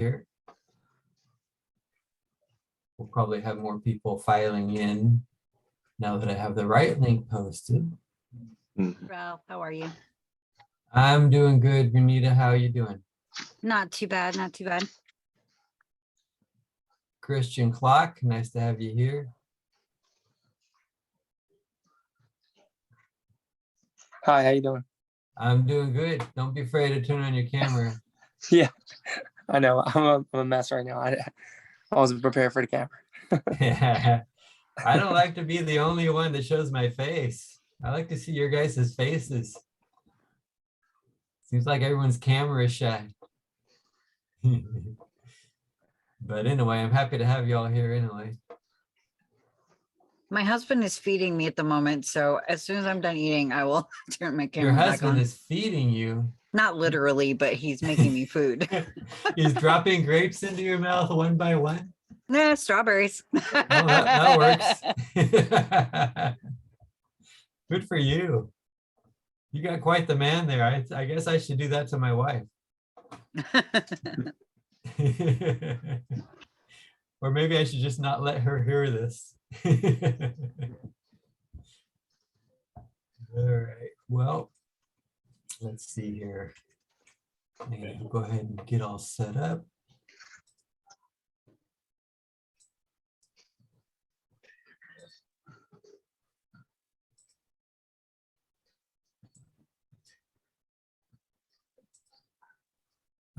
here. We'll probably have more people filing in now that I have the right link posted. Ralph, how are you? I'm doing good. Renita, how are you doing? Not too bad, not too bad. Christian Clock, nice to have you here. Hi, how you doing? I'm doing good. Don't be afraid to turn on your camera. Yeah, I know. I'm a mess right now. I wasn't prepared for the camera. I don't like to be the only one that shows my face. I like to see your guys' faces. Seems like everyone's camera is shy. But anyway, I'm happy to have you all here anyway. My husband is feeding me at the moment, so as soon as I'm done eating, I will turn my Your camera back husband on. is feeding you. Not literally, but he's making me food. He's dropping grapes into your mouth one by one. Nah, strawberries. Oh, that works. Good for you. You got quite the man there. I guess I should do that to my wife. Or maybe I should just not let her hear this. All right, well, let's see here. And go ahead and get all set up.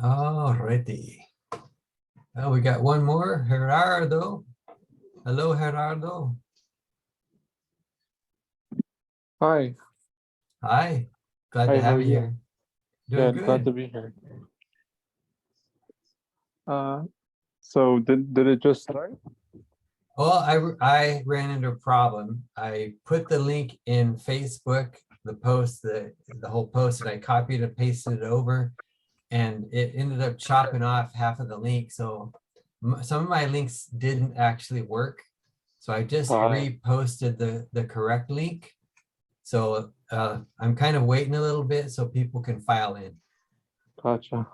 All righty. Oh, we got one more, Gerardo. Hello, Gerardo. Hi. Hi, glad Hi, to how have are you you? here. Yeah, Doing glad to good. be here. So did it just start? Well, I ran into a problem. I put the link in Facebook, the post, the whole post, and I copied and pasted it over, and it ended up chopping off half of the link. So some of my links didn't actually work. So I just reposted the correct link. So I'm kind of waiting a little bit so people can file in. Gotcha.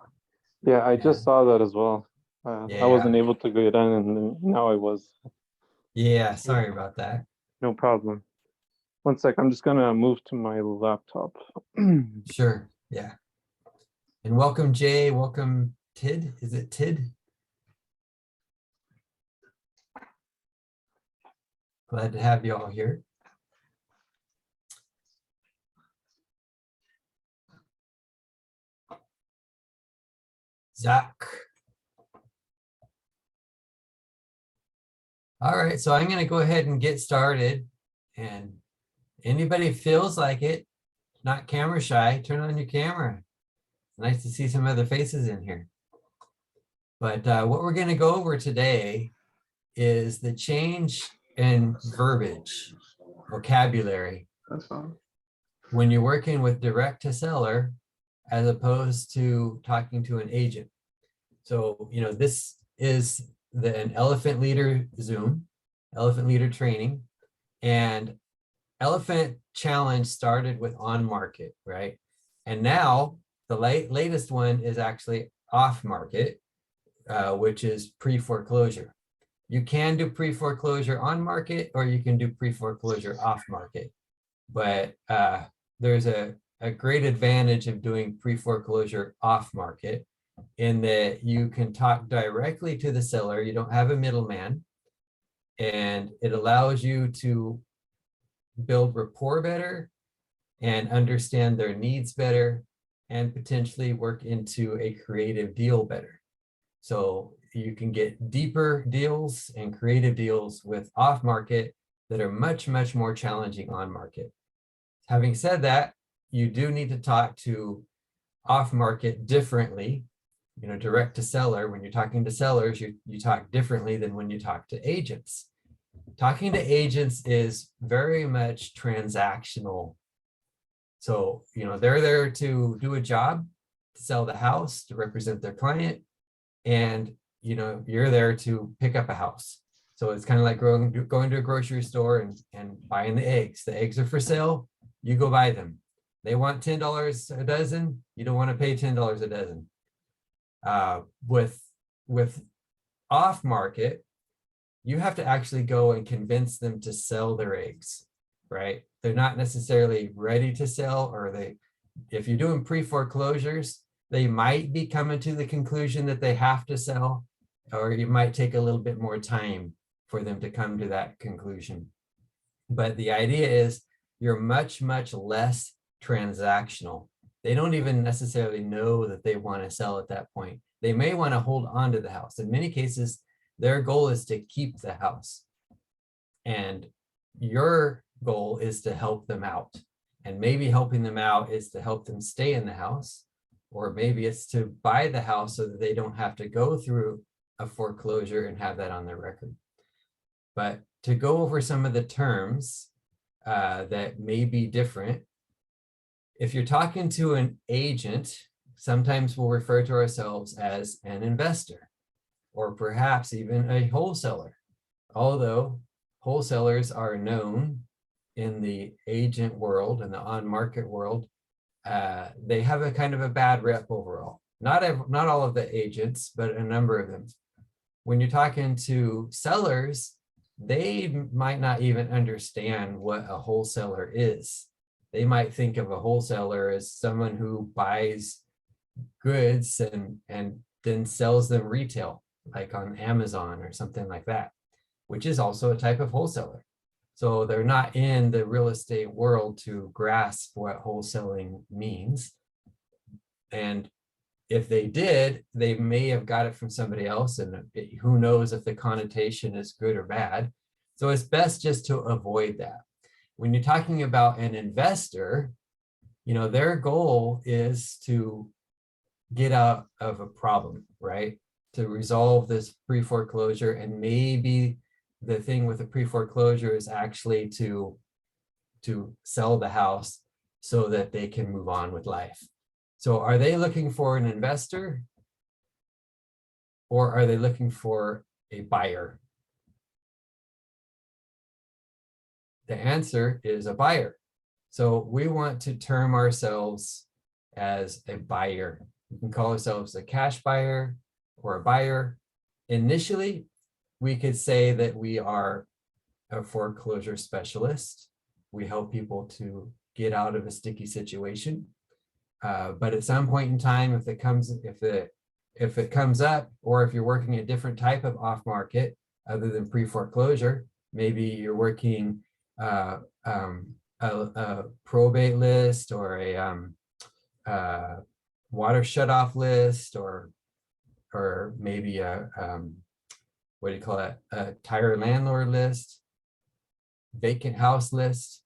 Yeah, I just saw that as well. I wasn't Yeah. able to get in, and now I was. Yeah, sorry about that. No problem. One sec, I'm just gonna move to my laptop. Sure, yeah. And welcome, Jay. Welcome, Tid. Is it Tid? Glad to have you all here. Zach. All right, so I'm going to go ahead and get started. And anybody feels like it, not camera shy, turn on your camera. Nice to see some other faces in here. But what we're going to go over today is the change in verbiage, vocabulary, when you're working with direct to seller as opposed to talking to an agent. So, you know, this is an Elephant Leader Zoom, Elephant Leader training, and Elephant Challenge started with on market, right? And now the latest one is actually off market, which is pre-foreclosure. You can do pre-foreclosure on market, or you can do pre-foreclosure off market. But there's a great advantage of doing pre-foreclosure off market in that you can talk directly to the seller. You don't have a middleman, and it allows you to build rapport better and understand their needs better and potentially work into a creative deal better. So you can get deeper deals and creative deals with off market that are much, much more challenging on market. Having said that, you do need to talk to off market differently. You know, direct to seller, when you're talking to sellers, you talk differently than when you talk to agents. Talking to agents is very much transactional. So, you know, they're there to do a job, to sell the house, to represent their client, and, you know, you're there to pick up a house. So it's kind of like going to a grocery store and buying the eggs. The eggs are for sale, you go buy them. They want $10 a dozen, you don't want to pay $10 a dozen. With with off market, you have to actually go and convince them to sell their eggs, right? They're not necessarily ready to sell, or if you're doing pre-foreclosures, they might be coming to the conclusion that they have to sell, or it might take a little bit more time for them to come to that conclusion. But the idea is you're much, much less transactional. They don't even necessarily know that they want to sell at that point. They may want to hold on to the house. In many cases, their goal is to keep the house. And your goal is to help them out. And maybe helping them out is to help them stay in the house, or maybe it's to buy the house so that they don't have to go through a foreclosure and have that on their record. But to go over some of the terms that may be different, if you're talking to an agent, sometimes we'll refer to ourselves as an investor, or perhaps even a wholesaler. Although wholesalers are known in the agent world and the on-market world, they have a kind of a bad rep overall. Not all of the agents, but a number of them. When you're talking to sellers, they might not even understand what a wholesaler is. They might think of a wholesaler as someone who buys goods and then sells them retail, like on Amazon or something like that, which is also a type of wholesaler. So they're not in the real estate world to grasp what wholesaling means. And if they did, they may have got it from somebody else, and who knows if the connotation is good or bad. So it's best just to avoid that. When you're talking about an investor, their goal is to get out of a problem, right? To resolve this pre-foreclosure, and maybe the thing with the pre-foreclosure is actually to sell the house so that they can move on with life. So are they looking for an investor, or are they looking for a buyer? The answer is a buyer. So we want to term ourselves as a buyer. We can call ourselves a cash buyer or a buyer. Initially, we could say that we are a foreclosure specialist. We help people to get out of a sticky situation. But at some point in time, if it comes up, or if you're working a different type of off market other than pre-foreclosure, maybe you're working a probate list, or a water shutoff list, or maybe a what do you call it? A tire landlord list, vacant house list.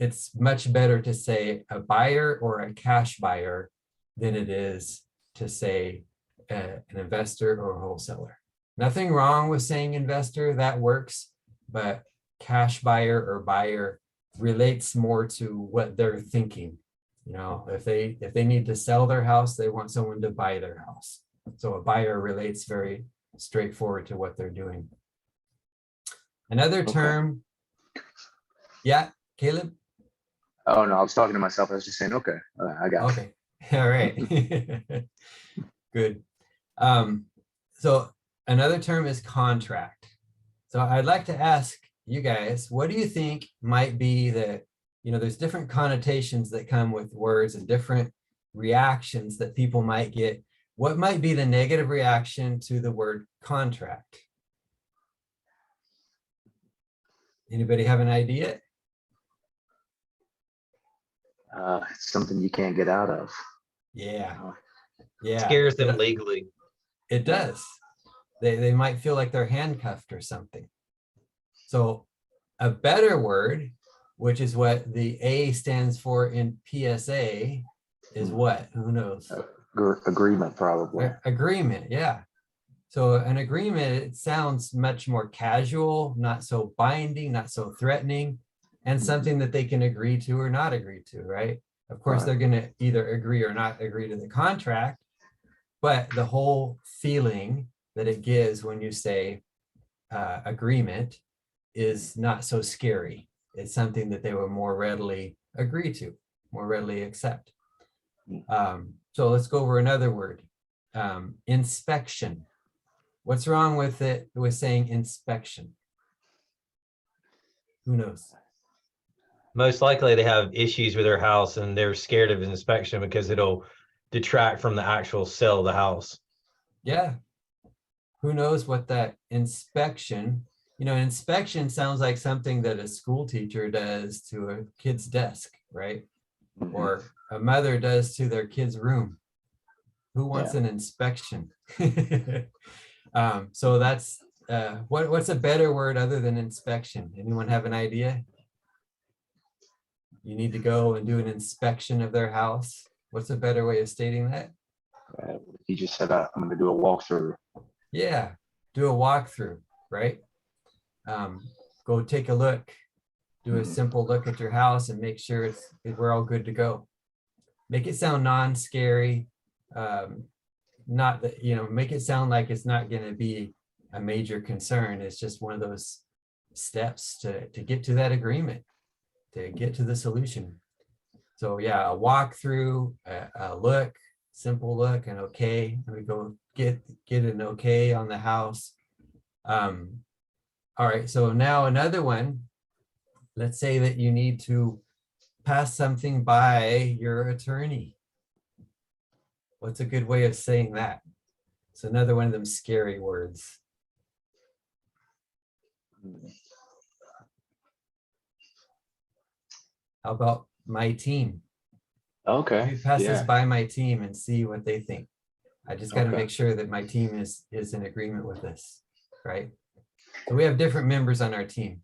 It's much better to say a buyer or a cash buyer than it is to say an investor or a wholesaler. Nothing wrong with saying investor, that works, but cash buyer or buyer relates more to what they're thinking. If they need to sell their house, they want someone to buy their house. So a buyer relates very straightforward to what they're doing. Another term. Yeah, Caleb? Oh, no, I was talking to myself. I was just saying, okay, I got it. Okay, all right. Good. So another term is contract. So I'd like to ask you guys, what do you think might be there's different connotations that come with words and different reactions that people might get. What might be the negative reaction to the word contract? Anybody have an idea? It's something you can't get out of. Yeah. Scares them legally. It does. They might feel like they're handcuffed or something. So a better word, which is what the A stands for in PSA, is what? Who knows? Agreement, probably. Agreement, yeah. So an agreement, it sounds much more casual, not so binding, not so threatening, and something that they can agree to or not agree to, right? Of course, they're going to either agree or not agree to the contract, but the whole feeling that it gives when you say agreement is not so scary. It's something that they will more readily agree to, more readily accept. So let's go over another word. Inspection. What's wrong with it with saying inspection? Who knows? Most likely they have issues with their house and they're scared of inspection because it'll detract from the actual sale of the house. Yeah. Who knows what that inspection, inspection sounds like something that a school teacher does to a kid's desk, right? Mhm. Or a mother does to their kid's room. Who wants an inspection? So that's what's a better word other than inspection? Anyone have an idea? You need to go and do an inspection of their house. What's a better way of stating that? He just said, I'm going to do a walkthrough. Yeah, do a walkthrough, right? Go take a look, do a simple look at your house and make sure we're all good to go. Make it sound non-scary, not that, make it sound like it's not going to be a major concern. It's just one of those steps to get to that agreement, to get to the solution. So yeah, a walkthrough, a look, simple look, and okay. And we go get an okay on the house. All right, so now another one. Let's say that you need to pass something by your attorney. What's a good way of saying that? It's another one of them scary words. How about my team? Okay. You pass this Yeah. by my team and see what they think. I just got to Okay. make sure that my team is in agreement with this, right? So we have different members on our team.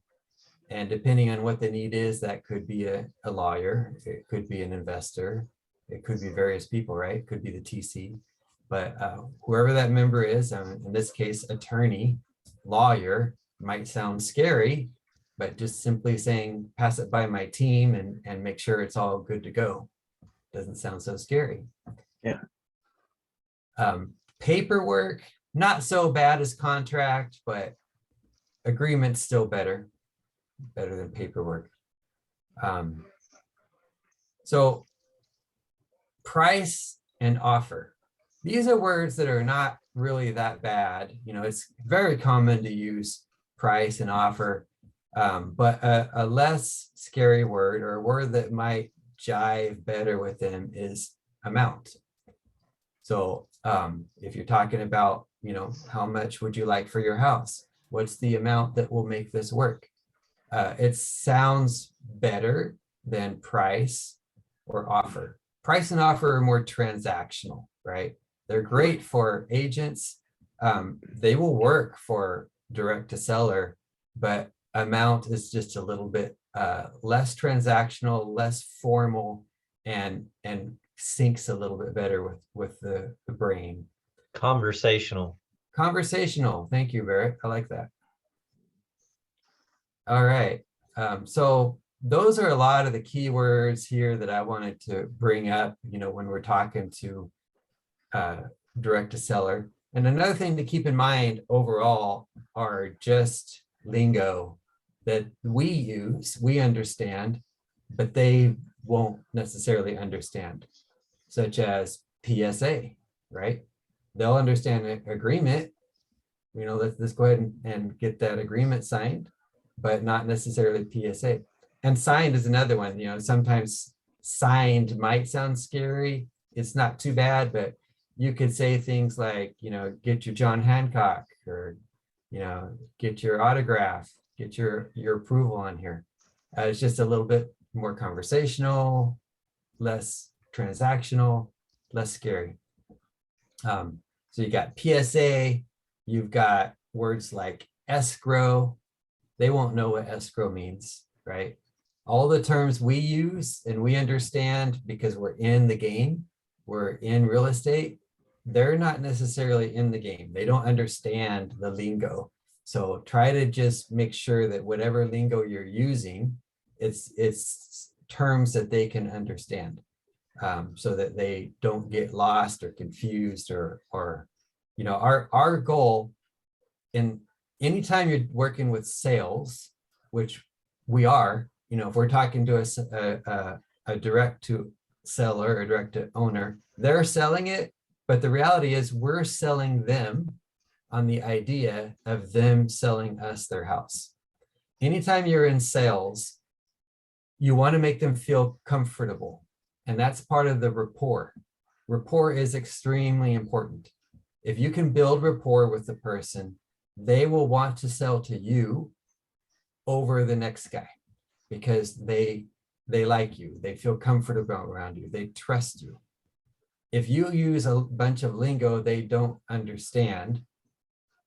And depending on what the need is, that could be a lawyer, it could be an investor, it could be various people, right? It could be the TC. But whoever that member is, in this case, attorney, lawyer, might sound scary, but just simply saying, pass it by my team and make sure it's all good to go. Doesn't sound so scary. Yeah. Paperwork, not so bad as contract, but agreement's still better than paperwork. So price and offer. These are words that are not really that bad. It's very common to use price and offer, but a less scary word, or a word that might jive better with them, is amount. So if you're talking about, how much would you like for your house? What's the amount that will make this work? It sounds better than price or offer. Price and offer are more transactional, right? They're great for agents. They will work for direct to seller, but amount is just a little bit less transactional, less formal, and syncs a little bit better with the brain. Conversational. Conversational. Thank you, Barrett. I like that. All right. So those are a lot of the keywords here that I wanted to bring up, when we're talking to direct to seller. And another thing to keep in mind overall are just lingo that we use, we understand, but they won't necessarily understand, such as PSA, right? They'll understand an agreement. Let's go ahead and get that agreement signed, but not necessarily PSA. And signed is another one. Sometimes signed might sound scary. It's not too bad, but you could say things like, get your John Hancock, or, get your autograph, get your approval on here. It's just a little bit more conversational, less transactional, less scary. So you got PSA, you've got words like escrow. They won't know what escrow means, right? All the terms we use and we understand because we're in the game, we're in real estate, they're not necessarily in the game. They don't understand the lingo. So try to just make sure that whatever lingo you're using, it's terms that they can understand, so that they don't get lost or confused, or our goal in anytime you're working with sales, which we are, if we're talking to a direct to seller or direct to owner, they're selling it, But the reality is we're selling them on the idea of them selling us their house. Anytime you're in sales, you want to make them feel comfortable. And that's part of the rapport. Rapport is extremely important. If you can build rapport with the person, they will want to sell to you over the next guy because they like you, they feel comfortable around you, they trust you. If you use a bunch of lingo they don't understand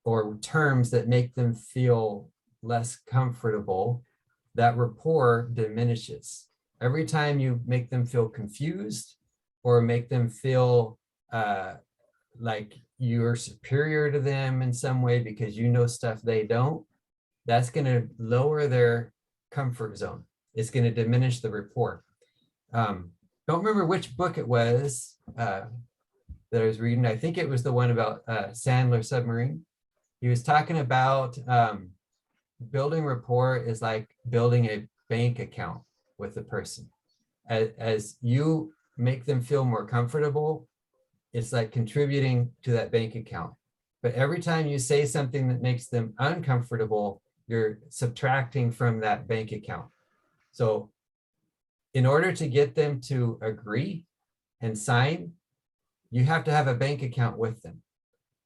or terms that make them feel less comfortable, that rapport diminishes. Every time you make them feel confused or make them feel like you're superior to them in some way because you know stuff they don't, that's going to lower their comfort zone. It's going to diminish the rapport. Don't remember which book it was that I was reading. I think it was the one about Sandler Submarine. He was talking about building rapport is like building a bank account with the person. As you make them feel more comfortable, it's like contributing to that bank account. But every time you say something that makes them uncomfortable, you're subtracting from that bank account. So in order to get them to agree and sign, you have to have a bank account with them.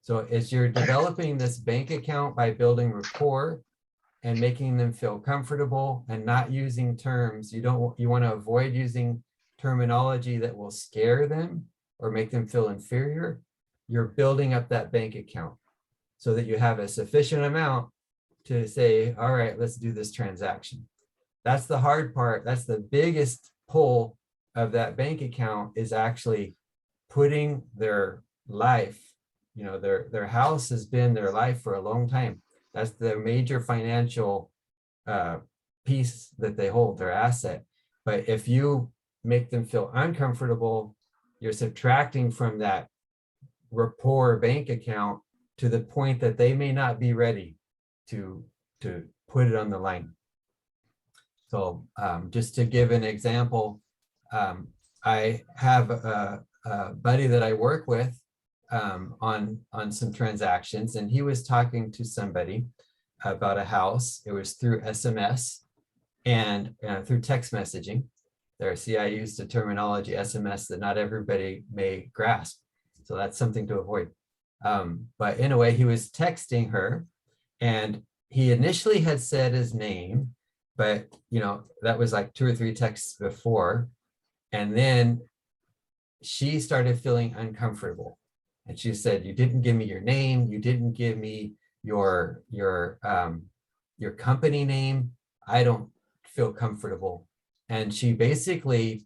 So as you're developing this bank account by building rapport and making them feel comfortable and not using terms, you want to avoid using terminology that will scare them or make them feel inferior. You're building up that bank account so that you have a sufficient amount to say, all right, let's do this transaction. That's the hard part. That's the biggest pull of that bank account, is actually putting their life, their house has been their life for a long time. That's the major financial piece that they hold, their asset. But if you make them feel uncomfortable, you're subtracting from that rapport bank account to the point that they may not be ready to put it on the line. So just to give an example, I have a buddy that I work with on some transactions, and he was talking to somebody about a house. It was through SMS and through text messaging. There, see, I used the terminology SMS that not everybody may grasp. So that's something to avoid. But in a way, he was texting her, and he initially had said his name, but that was like 2 or 3 texts before. And then she started feeling uncomfortable. And she said, you didn't give me your name. You didn't give me your company name. I don't feel comfortable. And she basically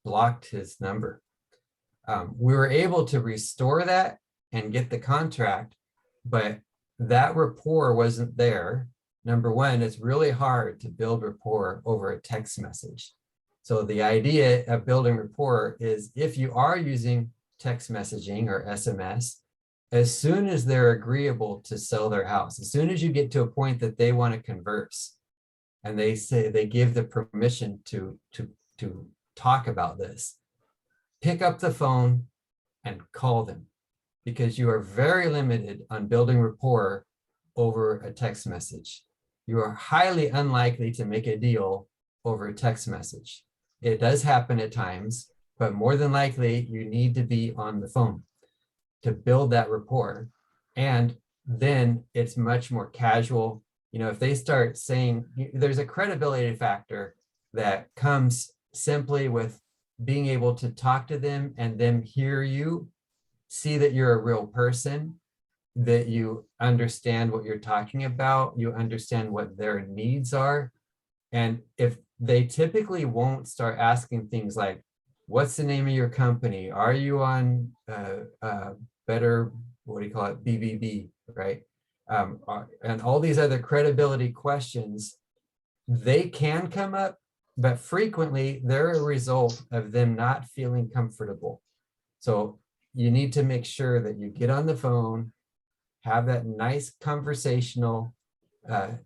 blocked his number. We were able to restore that and get the contract, but that rapport wasn't there. Number one, it's really hard to build rapport over a text message. So the idea of building rapport is, if you are using text messaging or SMS, as soon as they're agreeable to sell their house, as soon as you get to a point that they want to converse and they say they give the permission to talk about this, pick up the phone and call them, because you are very limited on building rapport over a text message. You are highly unlikely to make a deal over a text message. It does happen at times, but more than likely you need to be on the phone to build that rapport. And then it's much more casual. If they start saying, there's a credibility factor that comes simply with being able to talk to them and them hear you, see that you're a real person, that you understand what you're talking about, you understand what their needs are. And if they typically won't start asking things like, what's the name of your company? Are you on better, what do you call it, BBB, right? And all these other credibility questions, they can come up, but frequently they're a result of them not feeling comfortable. So you need to make sure that you get on the phone, have that nice conversation in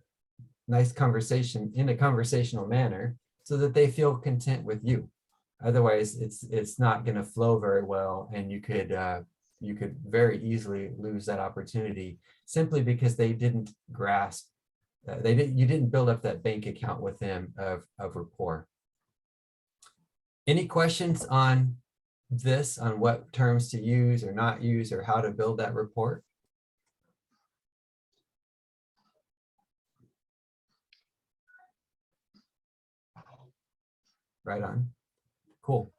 a conversational manner so that they feel content with you. Otherwise, it's not going to flow very well, and you could you could very easily lose that opportunity simply because they didn't grasp, you didn't build up that bank account with them of rapport. Any questions on this, on what terms to use or not use, or how to build that rapport? Right on. Cool.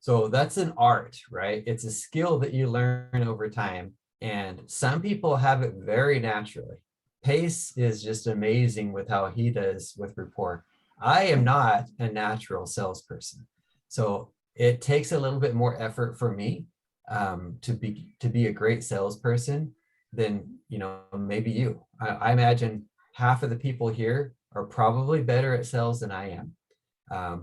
So that's an art, right? It's a skill that you learn over time. And some people have it very naturally. Pace is just amazing with how he does with rapport. I am not a natural salesperson. So it takes a little bit more effort for me to be a great salesperson than, you know, maybe you. I imagine half of the people here are probably better at sales than I am.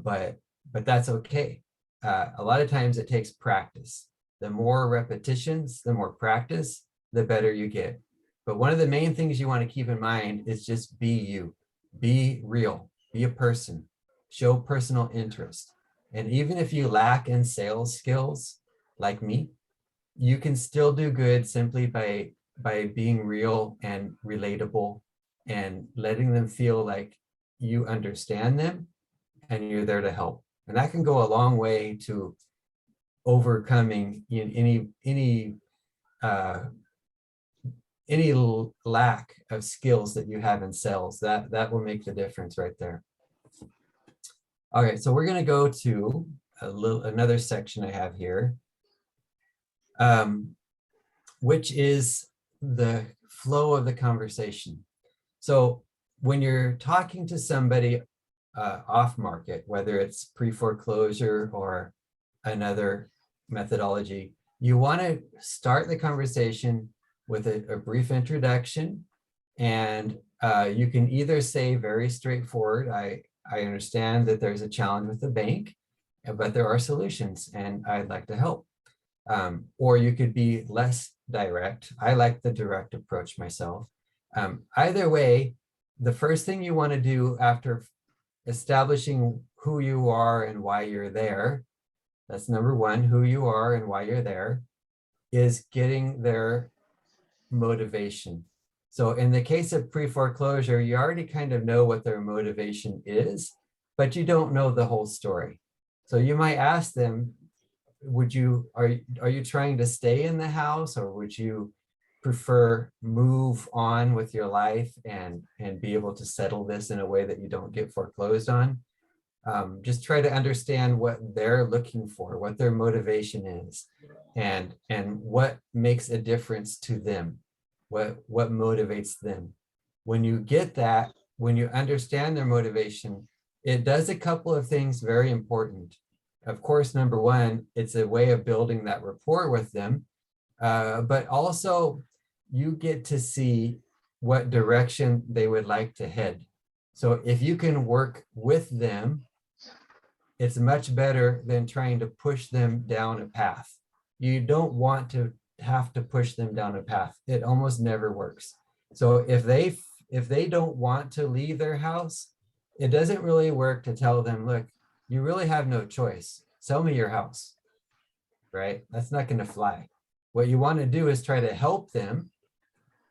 But that's okay. A lot of times it takes practice. The more repetitions, the more practice, the better you get. But one of the main things you want to keep in mind is just be you, be real, be a person, show personal interest. And even if you lack in sales skills like me, you can still do good simply by being real and relatable and letting them feel like you understand them and you're there to help. And that can go a long way to overcoming any lack of skills that you have in sales. That will make the difference right there. All right, so we're going to go to another section I have here, which is the flow of the conversation. So when you're talking to somebody off market, whether it's pre-foreclosure or another methodology, you want to start the conversation with a brief introduction, and you can either say very straightforward, I understand that there's a challenge with the bank, but there are solutions and I'd like to help. Or you could be less direct. I like the direct approach myself. Either way, the first thing you want to do after establishing who you are and why you're there, that's number one, who you are and why you're there, is getting their motivation. So in the case of pre-foreclosure, you already kind of know what their motivation is, but you don't know the whole story. So you might ask them, are you trying to stay in the house, or would you prefer move on with your life and be able to settle this in a way that you don't get foreclosed on? Just try to understand what they're looking for, what their motivation is, and what makes a difference to them, what motivates them. When you get that, when you understand their motivation, it does a couple of things very important. Of course, number one, it's a way of building that rapport with them, but also you get to see what direction they would like to head. So if you can work with them, it's much better than trying to push them down a path. You don't want to have to push them down a path. It almost never works. So if they don't want to leave their house, it doesn't really work to tell them, look, you really have no choice. Sell me your house, right? That's not going to fly. What you want to do is try to help them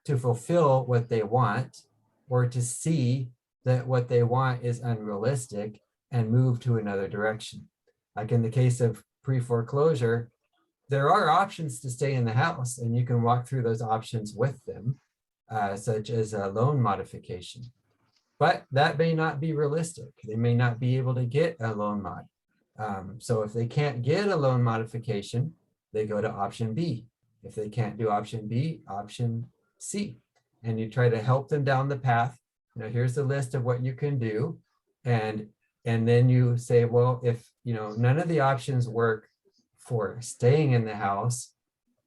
to fulfill what they want, or to see that what they want is unrealistic and move to another direction. Like in the case of pre-foreclosure, there are options to stay in the house, and you can walk through those options with them, such as a loan modification. But that may not be realistic. They may not be able to get a loan mod. So if they can't get a loan modification, they go to option B. If they can't do option B, option C. And you try to help them down the path. You know, here's the list of what you can do. And then you say, well, if none of the options work for staying in the house,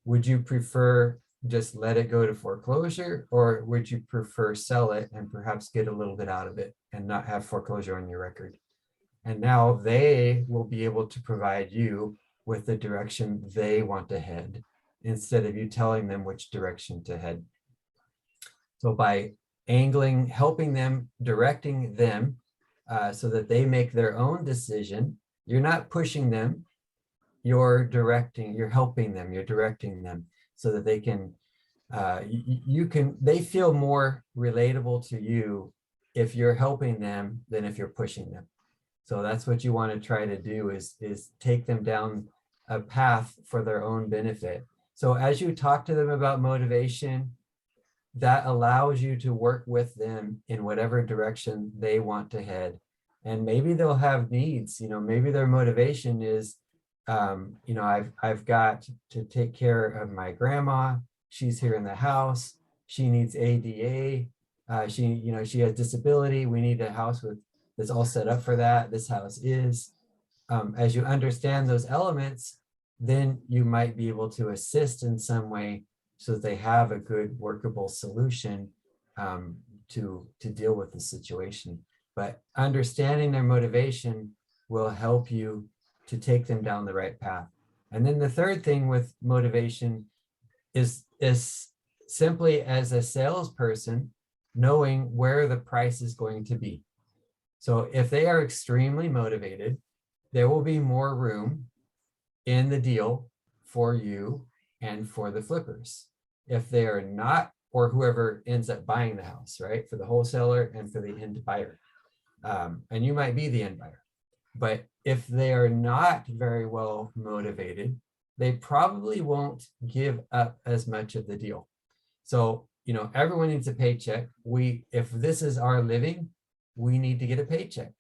would you prefer just let it go to foreclosure, or would you prefer sell it and perhaps get a little bit out of it and not have foreclosure on your record? And now they will be able to provide you with the direction they want to head, instead of you telling them which direction to head. So by helping them, directing them so that they make their own decision, you're not pushing them, you're helping them, you're directing them. so that they can, they feel more relatable to you if you're helping them than if you're pushing them. So that's what you want to try to do is take them down a path for their own benefit. So as you talk to them about motivation, that allows you to work with them in whatever direction they want to head. And maybe they'll have needs, maybe their motivation is, I've got to take care of my grandma. She's here in the house. She needs ADA. She has disability. We need a house that's all set up for that. This house is. As you understand those elements, then you might be able to assist in some way so that they have a good workable solution to deal with the situation. But understanding their motivation will help you to take them down the right path. And then the third thing with motivation is simply as a salesperson, knowing where the price is going to be. So if they are extremely motivated, there will be more room in the deal for you and for the flippers. If they are not, or whoever ends up buying the house, right? For the wholesaler and for the end buyer. And you might be the end buyer. But if they are not very well motivated, they probably won't give up as much of the deal. So, everyone needs a paycheck. If this is our living, we need to get a paycheck.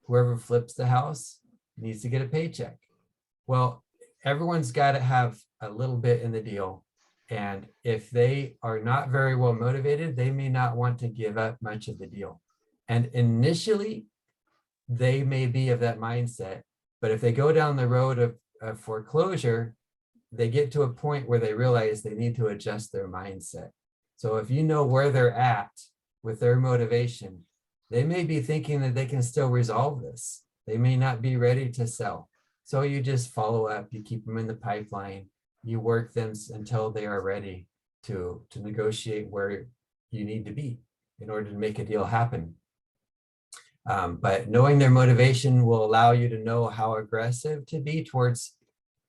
Whoever flips the house needs to get a paycheck. Well, everyone's got to have a little bit in the deal. And if they are not very well motivated, they may not want to give up much of the deal. And initially, they may be of that mindset. But if they go down the road of foreclosure, they get to a point where they realize they need to adjust their mindset. So if you know where they're at with their motivation, they may be thinking that they can still resolve this. They may not be ready to sell. So you just follow up, you keep them in the pipeline, you work them until they are ready to negotiate where you need to be in order to make a deal happen. But knowing their motivation will allow you to know how aggressive to be towards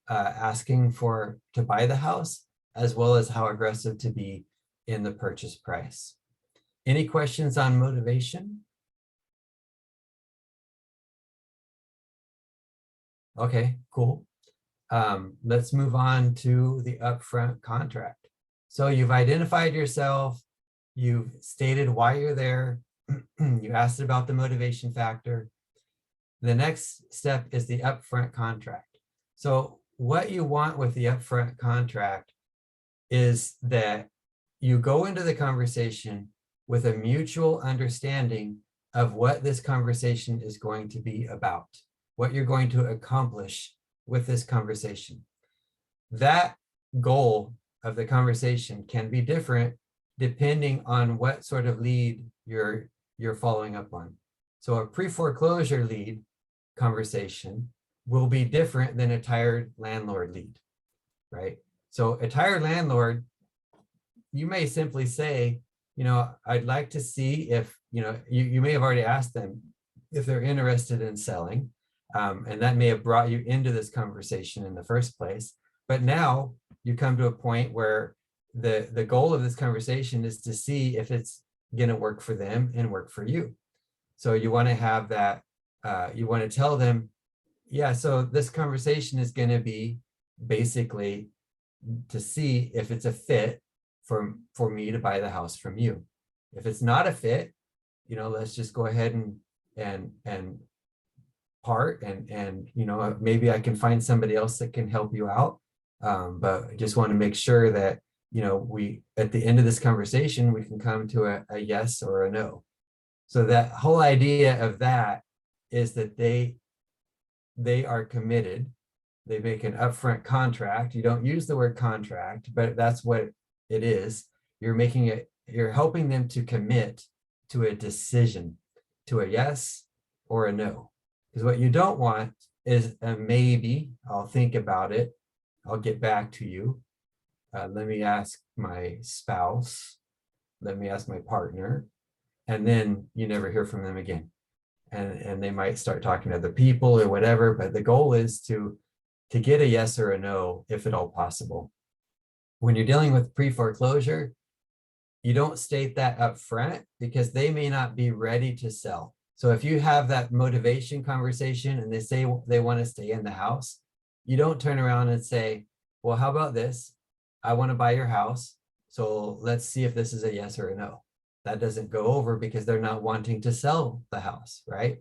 asking to buy the house, as well as how aggressive to be in the purchase price. Any questions on motivation? Okay, cool. Let's move on to the upfront contract. So you've identified yourself, you've stated why you're there, you asked about the motivation factor. The next step is the upfront contract. So what you want with the upfront contract is that you go into the conversation with a mutual understanding of what this conversation is going to be about, what you're going to accomplish with this conversation. That goal of the conversation can be different depending on what sort of lead you're following up on. So a pre-foreclosure lead conversation will be different than a tired landlord lead, right? So a tired landlord, you may simply say, I'd like to see if, you may have already asked them if they're interested in selling. And that may have brought you into this conversation in the first place. But now you come to a point where the goal of this conversation is to see if it's going to work for them and work for you. So you want to have that, you want to tell them, yeah, so this conversation is going to be basically to see if it's a fit for me to buy the house from you. If it's not a fit, let's just go ahead and part and maybe I can find somebody else that can help you out. But I just want to make sure that we at the end of this conversation we can come to a yes or a no. So that whole idea of that is that they are committed. They make an upfront contract. You don't use the word contract, but that's what it is. You're helping them to commit to a decision, to a yes or a no. Because what you don't want is a maybe, I'll think about it, I'll get back to you. Let me ask my spouse, let me ask my partner, and then you never hear from them again. And they might start talking to other people or whatever, but the goal is to get a yes or a no, if at all possible. when you're dealing with pre-foreclosure, you don't state that up front because they may not be ready to sell. So if you have that motivation conversation and they say they want to stay in the house, you don't turn around and say, well, how about this? I want to buy your house. So let's see if this is a yes or a no. That doesn't go over because they're not wanting to sell the house, right?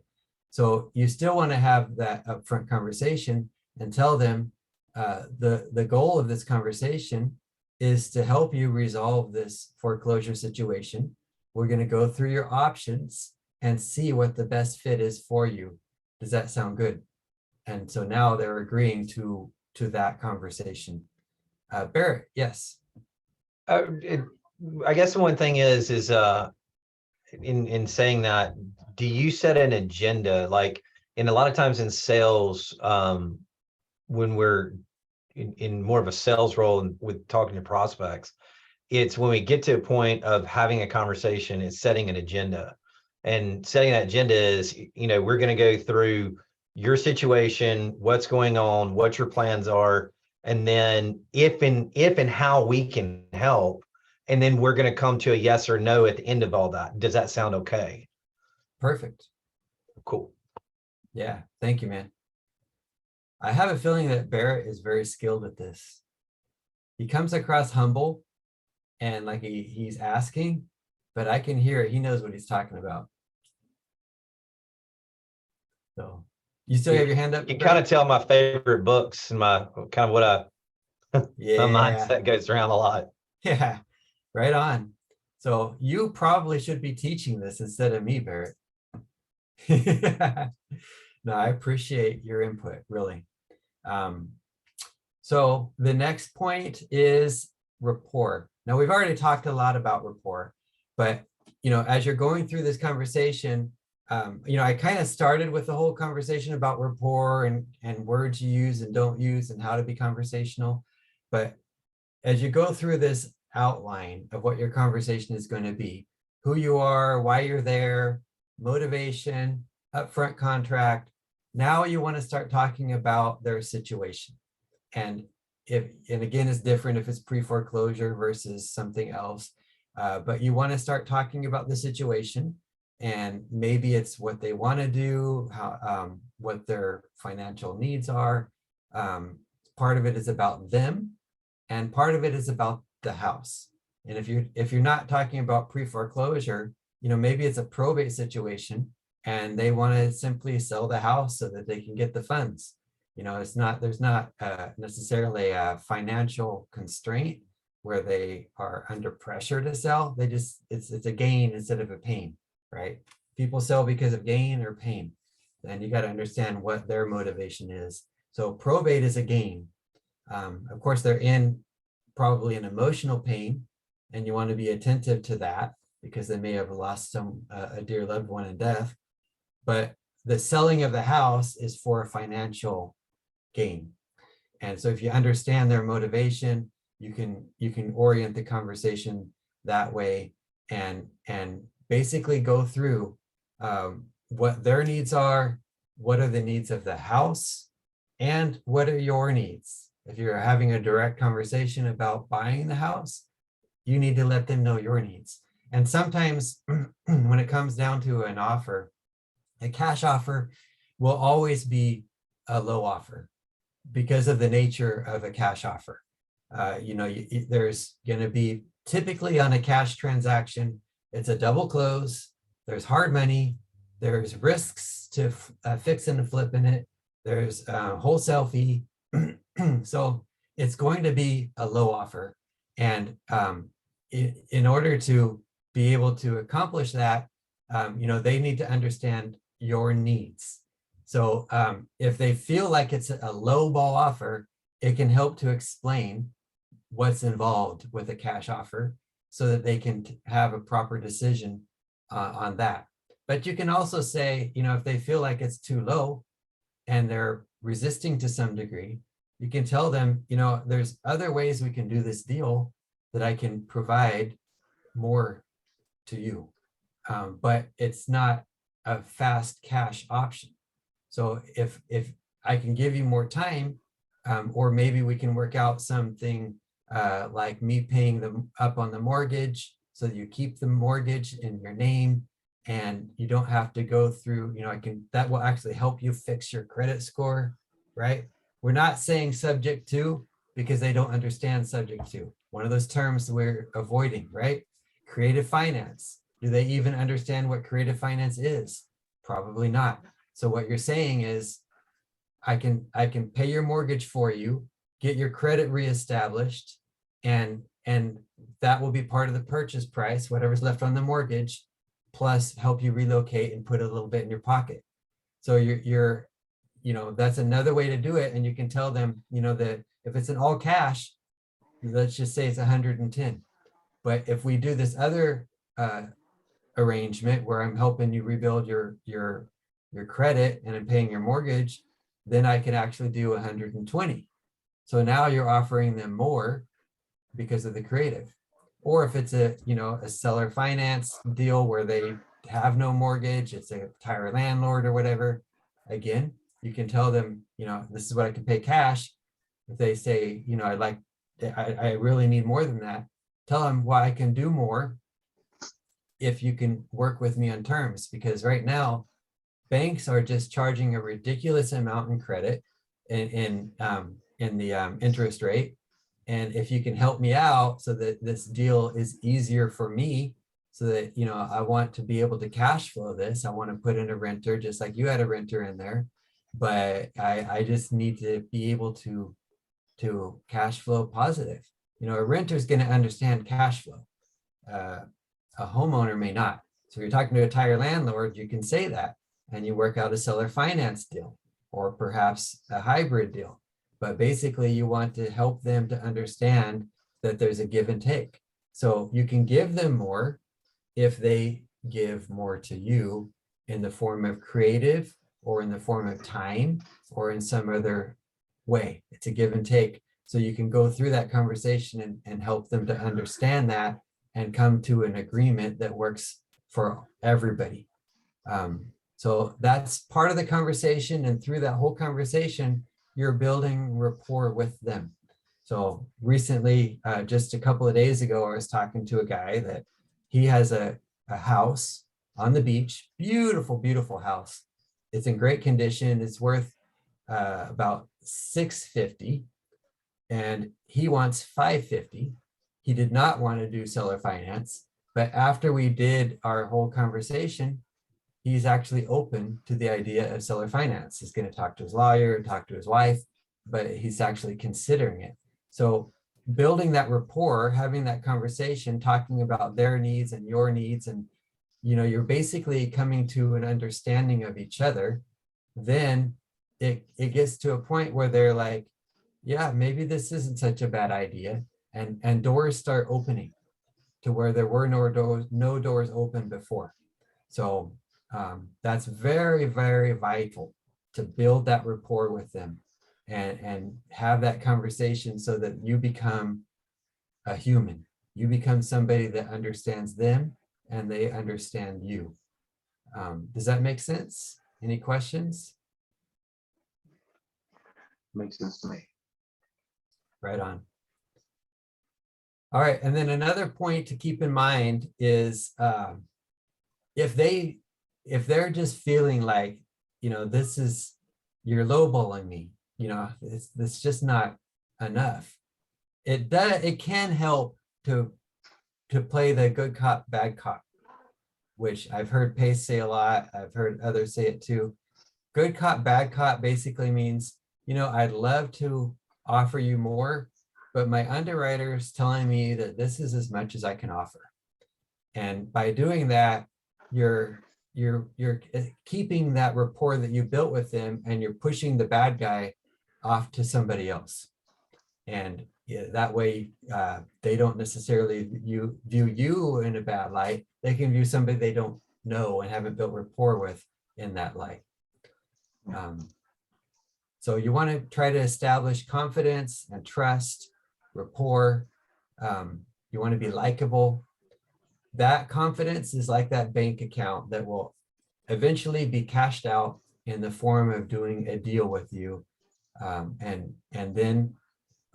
So you still want to have that upfront conversation and tell them the goal of this conversation is to help you resolve this foreclosure situation. We're going to go through your options and see what the best fit is for you. Does that sound good? And so now they're agreeing to that conversation. Barrett, yes. I guess the one thing is in saying that, do you set an agenda? Like, in a lot of times in sales, when we're in more of a sales role and with talking to prospects, it's when we get to a point of having a conversation, it's setting an agenda. And setting that agenda is, we're going to go through your situation, what's going on, what your plans are, and then if and how we can help. And then we're going to come to a yes or no at the end of all that. Does that sound okay? Perfect. Cool. Yeah, thank you, man. I have a feeling that Barrett is very skilled at this. He comes across humble and like he's asking, but I can hear it. He knows what he's talking about. So you still have your hand up? You kind of tell my favorite books and my kind of what my Yeah, mindset goes around a lot. yeah, right on. So you probably should be teaching this instead of me, Barrett. No, I appreciate your input, really. So the next point is rapport. Now, we've already talked a lot about rapport, but as you're going through this conversation, I kind of started with the whole conversation about rapport and words you use and don't use and how to be conversational. But as you go through this outline of what your conversation is going to be, who you are, why you're there, motivation, upfront contract, now you want to start talking about their situation. And again, it's different if it's pre-foreclosure versus something else. But you want to start talking about the situation. And maybe it's what they want to do, how, what their financial needs are. Part of it is about them, and part of it is about the house. And if you're not talking about pre-foreclosure, maybe it's a probate situation, and they want to simply sell the house so that they can get the funds. There's not necessarily a financial constraint where they are under pressure to sell. It's a gain instead of a pain. Right? People sell because of gain or pain. And you got to understand what their motivation is. So probate is a gain. Of course, they're in probably an emotional pain, and you want to be attentive to that because they may have lost a dear loved one in death. But the selling of the house is for a financial gain. And so if you understand their motivation, you can orient the conversation that way and basically go through what their needs are, what are the needs of the house, and what are your needs. If you're having a direct conversation about buying the house, you need to let them know your needs. And sometimes when it comes down to an offer, a cash offer will always be a low offer because of the nature of a cash offer. There's going to be typically on a cash transaction, it's a double close, there's hard money, there's risks to fix and flip in it, there's a wholesale fee. So it's going to be a low offer. And in order to be able to accomplish that, they need to understand your needs. So if they feel like it's a low ball offer, it can help to explain what's involved with a cash offer so that they can have a proper decision on that. But you can also say, if they feel like it's too low and they're resisting to some degree, you can tell them, there's other ways we can do this deal that I can provide more to you. But it's not a fast cash option. So if I can give you more time, or maybe we can work out something like me paying them up on the mortgage so that you keep the mortgage in your name and you don't have to go through, that will actually help you fix your credit score, right? We're not saying subject to because they don't understand subject to. One of those terms we're avoiding, right? Creative finance. Do they even understand what creative finance is? Probably not. So what you're saying is, I can pay your mortgage for you, get your credit reestablished, and that will be part of the purchase price, whatever's left on the mortgage, plus help you relocate and put a little bit in your pocket. So you're that's another way to do it. And you can tell them, that if it's an all cash, let's just say it's 110. But if we do this other arrangement where I'm helping you rebuild your credit and I'm paying your mortgage, then I can actually do 120. So now you're offering them more because of the creative. Or if it's a seller finance deal where they have no mortgage, it's a tire landlord or whatever, again, you can tell them, this is what I can pay cash. If they say, I really need more than that, tell them why I can do more if you can work with me on terms. Because right now, banks are just charging a ridiculous amount in credit in the interest rate. And if you can help me out so that this deal is easier for me, so that, I want to be able to cash flow this. I want to put in a renter, just like you had a renter in there, but I just need to be able to cash flow positive. A renter is going to understand cash flow. A homeowner may not. So if you're talking to a tire landlord, you can say that, and you work out a seller finance deal or perhaps a hybrid deal. But basically you want to help them to understand that there's a give and take. So you can give them more if they give more to you in the form of creative or in the form of time or in some other way. It's a give and take. So you can go through that conversation and help them to understand that and come to an agreement that works for everybody. So that's part of the conversation. And through that whole conversation, you're building rapport with them. So recently, just a couple of days ago, I was talking to a guy that he has a house on the beach, beautiful, beautiful house. It's in great condition. It's worth about $650, and he wants $550. He did not want to do seller finance, but after we did our whole conversation, he's actually open to the idea of seller finance. He's going to talk to his lawyer, talk to his wife, but he's actually considering it. So building that rapport, having that conversation, talking about their needs and your needs, and you're basically coming to an understanding of each other. Then it gets to a point where they're like, yeah, maybe this isn't such a bad idea. And doors start opening to where there were no doors open before. So that's very, very vital to build that rapport with them and have that conversation so that you become a human. You become somebody that understands them and they understand you. Does that make sense? Any questions? Makes sense to me. Right on. All right, and then another point to keep in mind is if they're just feeling like, this is, you're lowballing me, it's just not enough. It can help to play the good cop, bad cop, which I've heard Pace say a lot. I've heard others say it too. Good cop, bad cop basically means, I'd love to offer you more, but my underwriter is telling me that this is as much as I can offer. And by doing that, you're keeping that rapport that you built with them, and you're pushing the bad guy off to somebody else. And that way, they don't necessarily view you in a bad light. They can view somebody they don't know and haven't built rapport with in that light. So you want to try to establish confidence and trust, rapport. You want to be likable. That confidence is like that bank account that will eventually be cashed out in the form of doing a deal with you. And then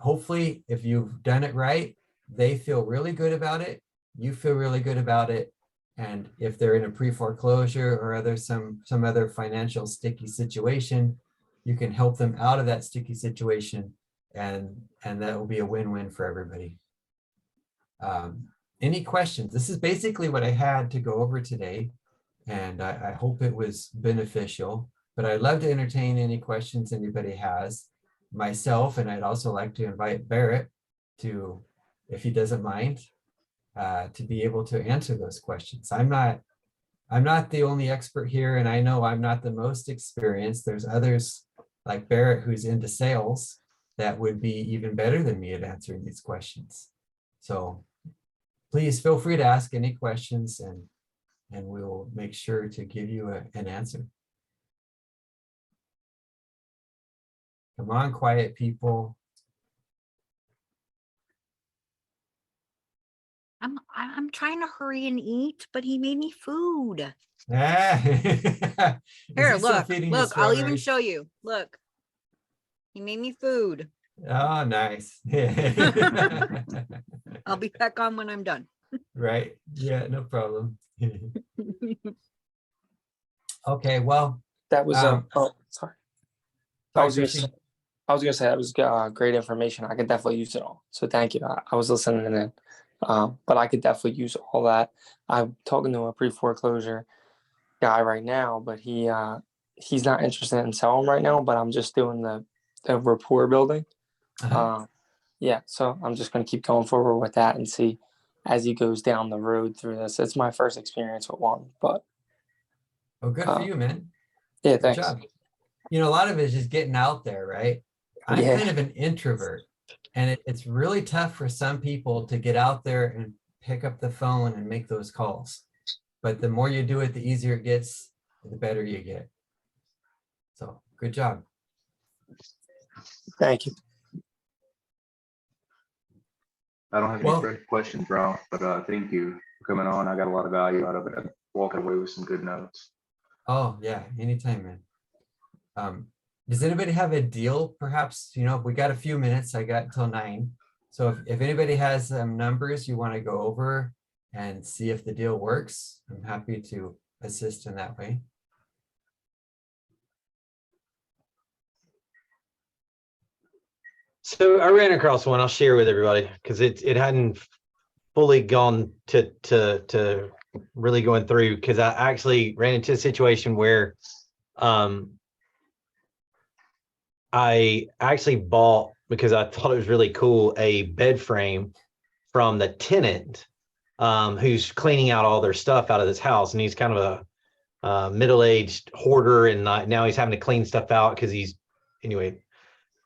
hopefully if you've done it right, they feel really good about it. You feel really good about it. And if they're in a pre-foreclosure or some other financial sticky situation, you can help them out of that sticky situation, and that will be a win-win for everybody. Any questions? This is basically what I had to go over today, and I hope it was beneficial, but I'd love to entertain any questions anybody has. Myself, and I'd also like to invite Barrett to, if he doesn't mind, to be able to answer those questions. I'm not the only expert here, and I know I'm not the most experienced. There's others like Barrett who's into sales that would be even better than me at answering these questions. So please feel free to ask any questions, and we'll make sure to give you an answer. Come on, quiet people. I'm trying to hurry and eat, but he made me food. Here, Here, look, I'll even show you. Look, he made me food. Oh, nice. I'll be back on when I'm done. Right. Yeah, no problem. Okay, well, That was oh, sorry. I was Chrissy. gonna say that was great information. I could definitely use it all. So thank you. I was listening in, but I could definitely use all that. I'm talking to a pre-foreclosure guy right now, but he's not interested in selling right now. But I'm just doing the rapport building. Yeah, so I'm just gonna keep going forward with that and see as he goes down the road through this. It's my first experience with one, but Oh, good for you, man. yeah, Good thanks. job. You know, a lot of it is just getting out there, right? I'm Yeah. kind of an introvert, and it's really tough for some people to get out there and pick up the phone and make those calls. But the more you do it, the easier it gets, the better you get. So good job. Thank you. I don't have Well- any further questions, Ralph, but thank you for coming on. I got a lot of value out of it. I'm walking away with some good notes. Oh, yeah, anytime, man. Does anybody have a deal? Perhaps, you know, we got a few minutes. I got until 9. So if anybody has some numbers you want to go over and see if the deal works, I'm happy to assist in that way. So I ran across one. I'll share with everybody because it hadn't fully gone to really going through, because I actually ran into a situation where I actually bought, because I thought it was really cool, a bed frame from the tenant who's cleaning out all their stuff out of this house, and he's kind of a middle-aged hoarder, and now he's having to clean stuff out because he's, anyway,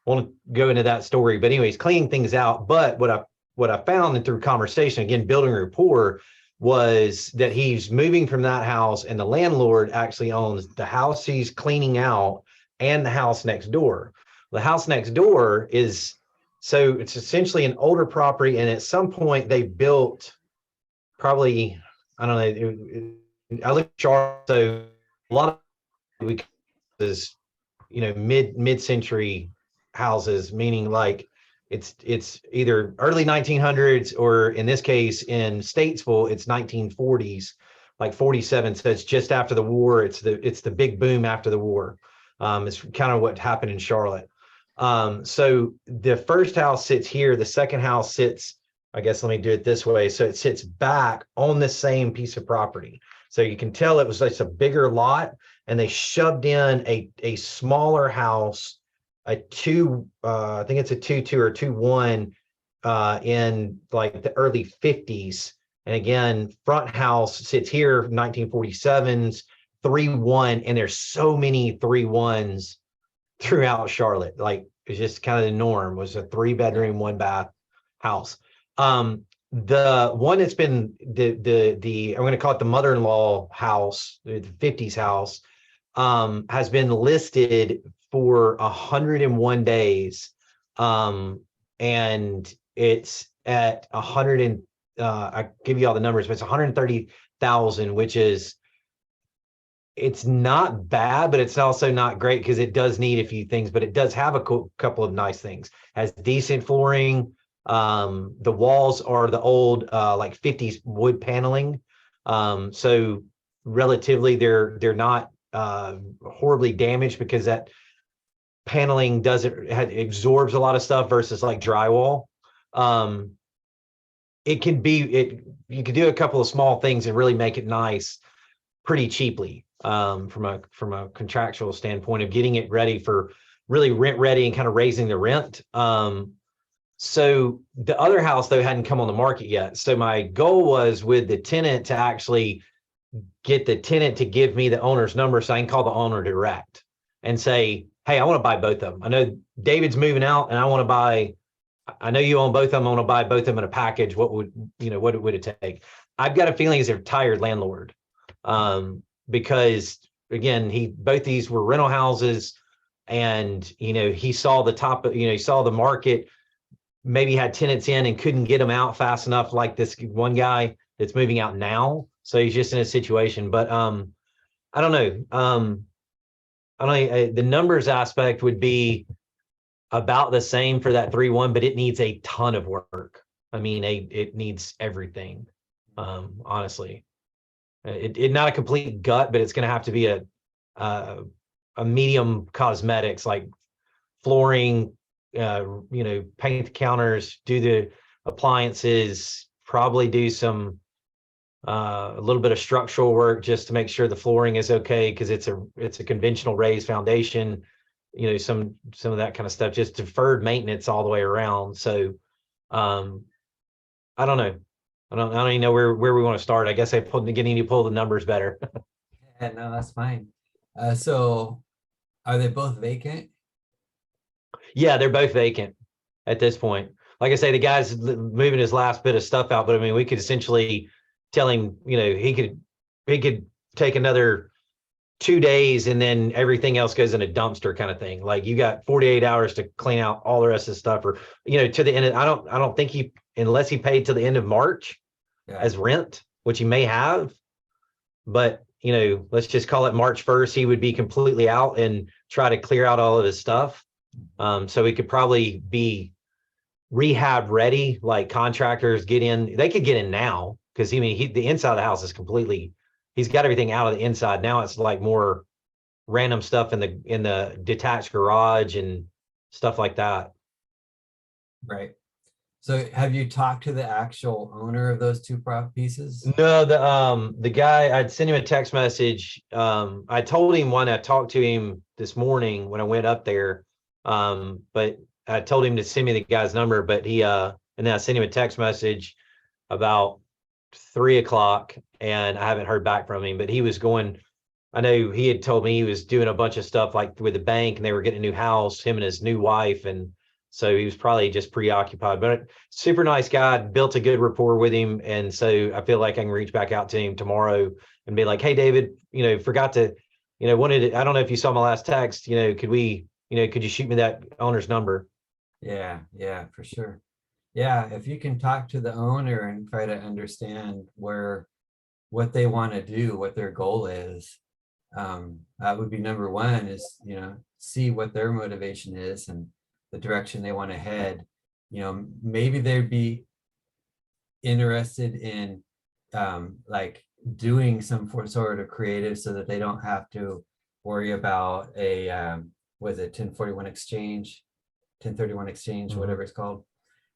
won't go into that story, but anyways, cleaning things out. But what I found, and through conversation, again, building rapport, was that he's moving from that house, and the landlord actually owns the house he's cleaning out and the house next door. The house next door is, so it's essentially an older property, and at some point they built probably, I don't know, I live in Charlotte, so a lot of is, you know, mid-century houses, meaning like it's either early 1900s, or in this case in Statesville, it's 1940s, like 47. So it's just after the war. It's the big boom after the war. It's kind of what happened in Charlotte. So the first house sits here. The second house sits, I guess, let me do it this way. So it sits back on the same piece of property. So you can tell it was like a bigger lot, and they shoved in a smaller house, I think it's a 2.2 or 2.1 in like the early 50s. And again, front house sits here, 1947s, 3.1, and there's so many 3.1s throughout Charlotte. Like, it's just kind of the norm, was a 3-bedroom, 1-bath house. The one that's been the I'm going to call it the mother-in-law house, the 50s house, has been listed for 101 days. And it's at 100 and I give you all the numbers, but it's 130,000, which is it's not bad, but it's also not great because it does need a few things, but it does have a couple of nice things. Has decent flooring. The walls are the old like 50s wood paneling. So relatively they're not horribly damaged because that paneling absorbs a lot of stuff versus like drywall. It can be you can do a couple of small things and really make it nice pretty cheaply from a contractual standpoint of getting it ready for really rent ready and kind of raising the rent. So the other house though hadn't come on the market yet. So my goal was with the tenant to actually get the tenant to give me the owner's number so I can call the owner direct and say, hey, I want to buy both of them. I know David's moving out and I know you own both of them. I want to buy both of them in a package. What would it take? I've got a feeling he's a retired landlord. Because again, both these were rental houses and, he saw he saw the market, maybe had tenants in and couldn't get them out fast enough. Like this one guy that's moving out now. So he's just in a situation, but, I don't know. The numbers aspect would be about the same for that 3-1, but it needs a ton of work. I mean, it needs everything. Honestly. It not a complete gut, but it's going to have to be a medium cosmetics like flooring, paint the counters, do the appliances, probably do some a little bit of structural work just to make sure the flooring is okay because it's a conventional raised foundation. Some of that kind of stuff, just deferred maintenance all the way around. So, I don't know. I don't even know where we want to start. I guess getting you to pull the numbers better. Yeah, no, that's fine. So are they both vacant? Yeah, they're both vacant at this point. Like I say, the guy's moving his last bit of stuff out, but I mean, we could essentially tell him, he could take another 2 days and then everything else goes in a dumpster kind of thing. Like you got 48 hours to clean out all the rest of the stuff or, to the end of, I don't think unless he paid to the end of March as rent, which he may have, but let's just call it March 1st. He would be completely out and try to clear out all of his stuff. So he could probably be rehab ready, like contractors they could get in now. Cause the inside of the house is he's got everything out of the inside. Now it's like more random stuff in the detached garage and stuff like that. Right. So have you talked to the actual owner of those two pieces? No, the guy, I'd sent him a text message. I told him when I talked to him this morning when I went up there. But I told him to send me the guy's number, but and then I sent him a text message about 3:00 and I haven't heard back from him, but I know he had told me he was doing a bunch of stuff like with the bank and they were getting a new house, him and his new wife. And so he was probably just preoccupied, but super nice guy, built a good rapport with him. And so I feel like I can reach back out to him tomorrow and be like, hey, David, forgot to, I don't know if you saw my last text, could you shoot me that owner's number? Yeah, for sure. Yeah, if you can talk to the owner and try to understand what they want to do, what their goal is, that would be number one is, see what their motivation is and the direction they want to head. Maybe they'd be interested in like doing some sort of creative so that they don't have to worry about a 1031 exchange, 1031 exchange, whatever it's called.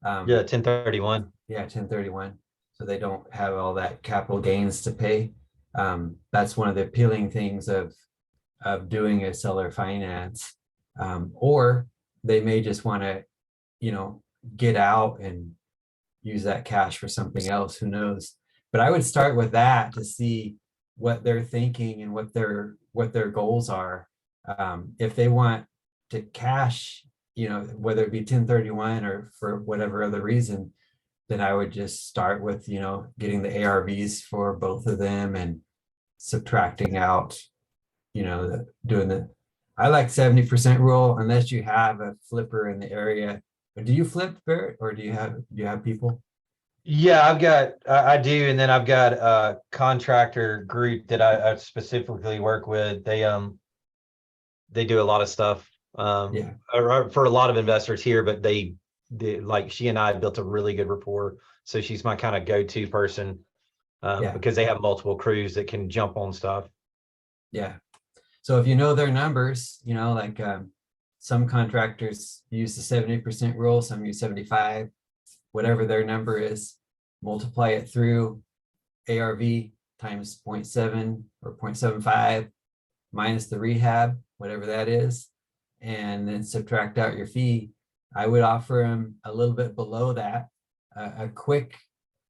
1031. Yeah, 1031. So they don't have all that capital gains to pay. That's one of the appealing things of doing a seller finance. Or they may just want to, get out and use that cash for something else, who knows? But I would start with that to see what they're thinking and what their goals are. If they want to cash, whether it be 1031 or for whatever other reason, then I would just start with, getting the ARVs for both of them and subtracting out, I like 70% rule unless you have a flipper in the area. But do you flip, Barrett, or do you have people? Yeah, I do. And then I've got a contractor group that I specifically work with. They do a lot of stuff, Yeah. for a lot of investors here, but like she and I built a really good rapport. So she's my kind of go-to person, Yeah. because they have multiple crews that can jump on stuff. Yeah. So if you know their numbers, like some contractors use the 70% rule, some use 75, whatever their number is, multiply it through ARV times 0.7 or 0.75 minus the rehab, whatever that is, and then subtract out your fee. I would offer them a little bit below that. A quick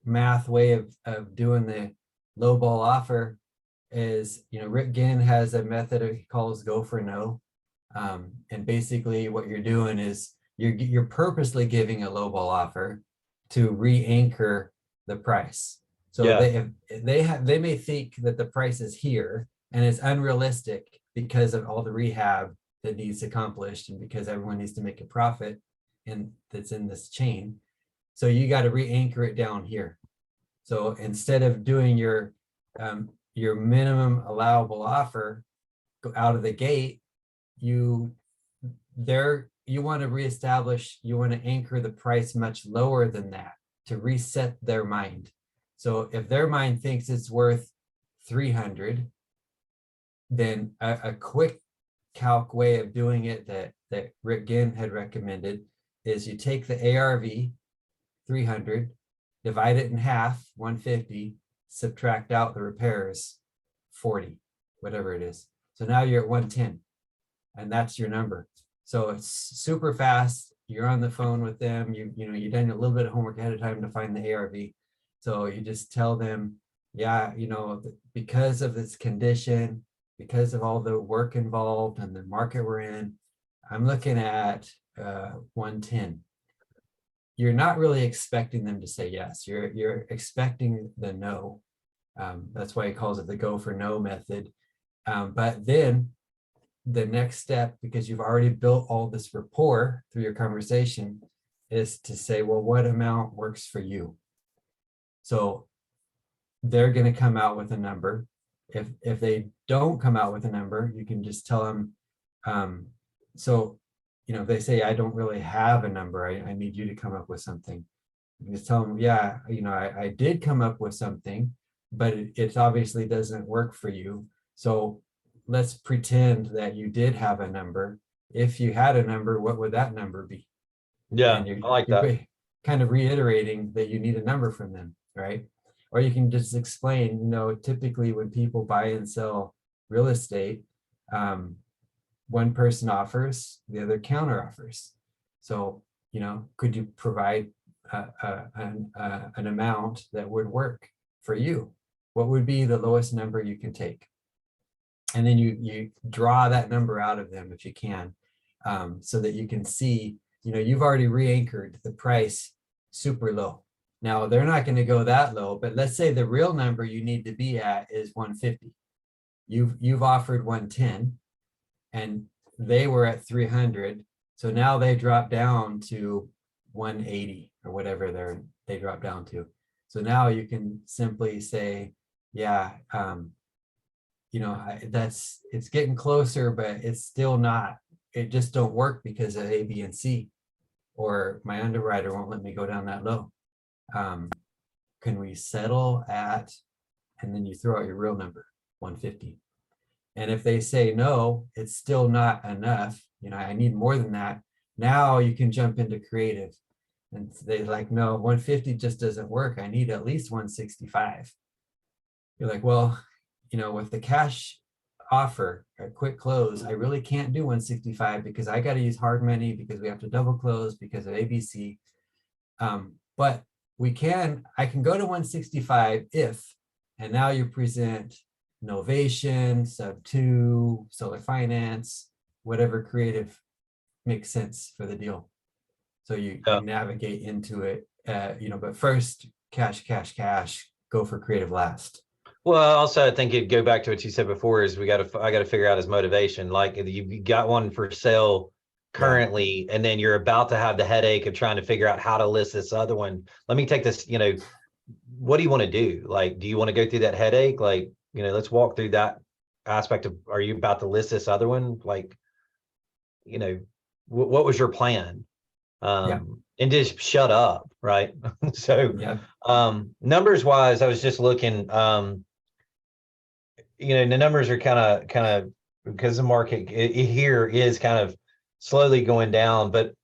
math way of doing the low ball offer is, Rick Ginn has a method he calls go for no. And basically what you're doing is you're purposely giving a low ball offer to re-anchor the price. So Yeah. they may think that the price is here and it's unrealistic because of all the rehab that needs accomplished and because everyone needs to make a profit and that's in this chain. So you got to re-anchor it down here. So instead of doing your minimum allowable offer out of the gate, you want to reestablish, you want to anchor the price much lower than that to reset their mind. So if their mind thinks it's worth 300, then a quick calc way of doing it that Rick Ginn had recommended is you take the ARV 300, divide it in half, 150, subtract out the repairs 40, whatever it is. So now you're at 110 and that's your number. So it's super fast. You're on the phone with them. You've done a little bit of homework ahead of time to find the ARV. So you just tell them, yeah, because of this condition, because of all the work involved and the market we're in, I'm looking at 110. You're not really expecting them to say yes. You're expecting the no. That's why he calls it the go for no method. But then the next step, because you've already built all this rapport through your conversation, is to say, well, what amount works for you? So they're going to come out with a number. If they don't come out with a number, you can just tell them, if they say, I don't really have a number, I need you to come up with something. You just tell them, yeah, I did come up with something, but it obviously doesn't work for you. So let's pretend that you did have a number. If you had a number, what would that number be? Yeah, And I like that. you're kind of reiterating that you need a number from them, right? Or you can just explain, typically when people buy and sell real estate, one person offers, the other counter offers. So, could you provide an amount that would work for you? What would be the lowest number you can take? And then you draw that number out of them if you can, so that you can see, you've already re-anchored the price super low. Now they're not going to go that low, but let's say the real number you need to be at is 150. You've offered 110 and they were at 300. So now they drop down to 180 or whatever they drop down to. So now you can simply say, yeah, it's getting closer, but it's still not, it just don't work because of A, B, and C, or my underwriter won't let me go down that low. Can we settle at, and then you throw out your real number, 150. And if they say, no, it's still not enough, I need more than that. Now you can jump into creative and they're like, no, 150 just doesn't work. I need at least 165. You're like, well, with the cash offer, a quick close, I really can't do 165 because I got to use hard money because we have to double close because of ABC. But I can go to 165 if, and now you present Novation, Sub 2, Solar Finance, whatever creative makes sense for the deal. So you navigate into it, but first, cash, go for creative last. Well, also, I think it'd go back to what you said before is I got to figure out his motivation. Like you got one for sale currently, and then you're about to have the headache of trying to figure out how to list this other one. Let me take this, what do you want to do? Like, do you want to go through that headache? Like, let's walk through that aspect of, are you about to list this other one? Like, what was your plan? And just shut up, right? So, Yeah. numbers wise, I was just looking, the numbers are kind of because the market here is kind of slowly going down, but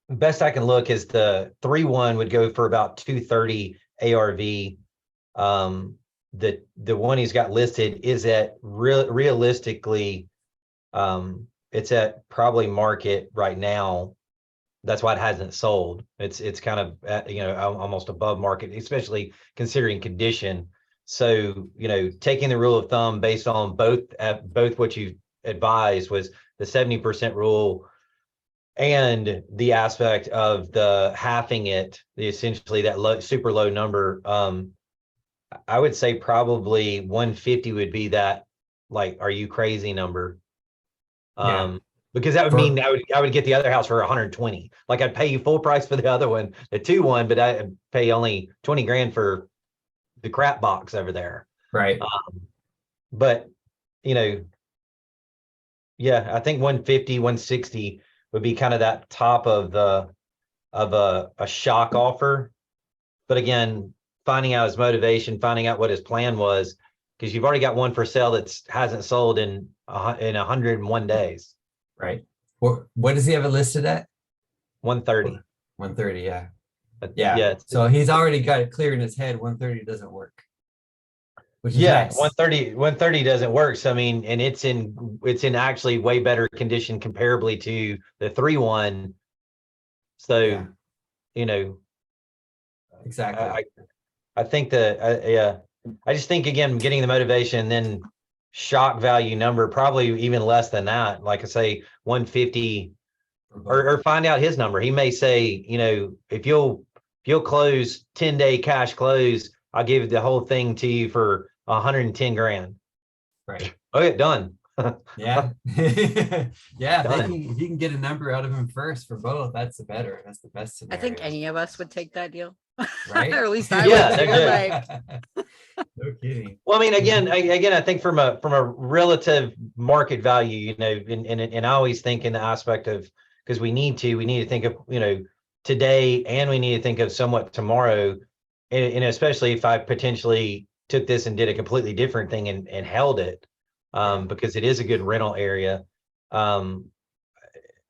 best I can look is the 3-1 would go for about 230 ARV. The one he's got listed is at realistically, it's at probably market right now. That's why it hasn't sold. It's kind of at, almost above market, especially considering condition. So, taking the rule of thumb based on both what you advised was the 70% rule and the aspect of the halving it, essentially that super low number. I would say probably 150 would be that, like, are you crazy number? Yeah. Because that would mean I would get the other house for 120. Like, I'd pay you full price for the other one, the 2-1, but I'd pay only 20 grand for the crap box over there. Right. But, yeah, I think 150, 160 would be kind of that top of a shock offer. But again, finding out his motivation, finding out what his plan was, because you've already got one for sale that hasn't sold in 101 days. Right. What does he have it listed at? 130. 130. Yeah. But Yeah. So he's already got it clear in his head. 130 doesn't work. Which is yeah, nice. 130 doesn't work. So I mean, and it's in actually way better condition comparably to the 3-1. So, Yeah. Exactly. I think that I just think, again, getting the motivation, then shock value number, probably even less than that. Like I say, 150, or find out his number. He may say, if you'll close 10-day cash close, I'll give the whole thing to you for 110 grand. Right. Okay, done. Yeah. Yeah. Done. If you can get a number out of him first for both, that's the better. That's the best I scenario. think any of us would take that deal. Right. Or at least I Yeah, would. they're Like, No kidding. Well, I mean, again, I think from a relative market value, and I always think in the aspect of, because we need to think of, today, and we need to think of somewhat tomorrow. And especially if I potentially took this and did a completely different thing and held it, because it is a good rental area.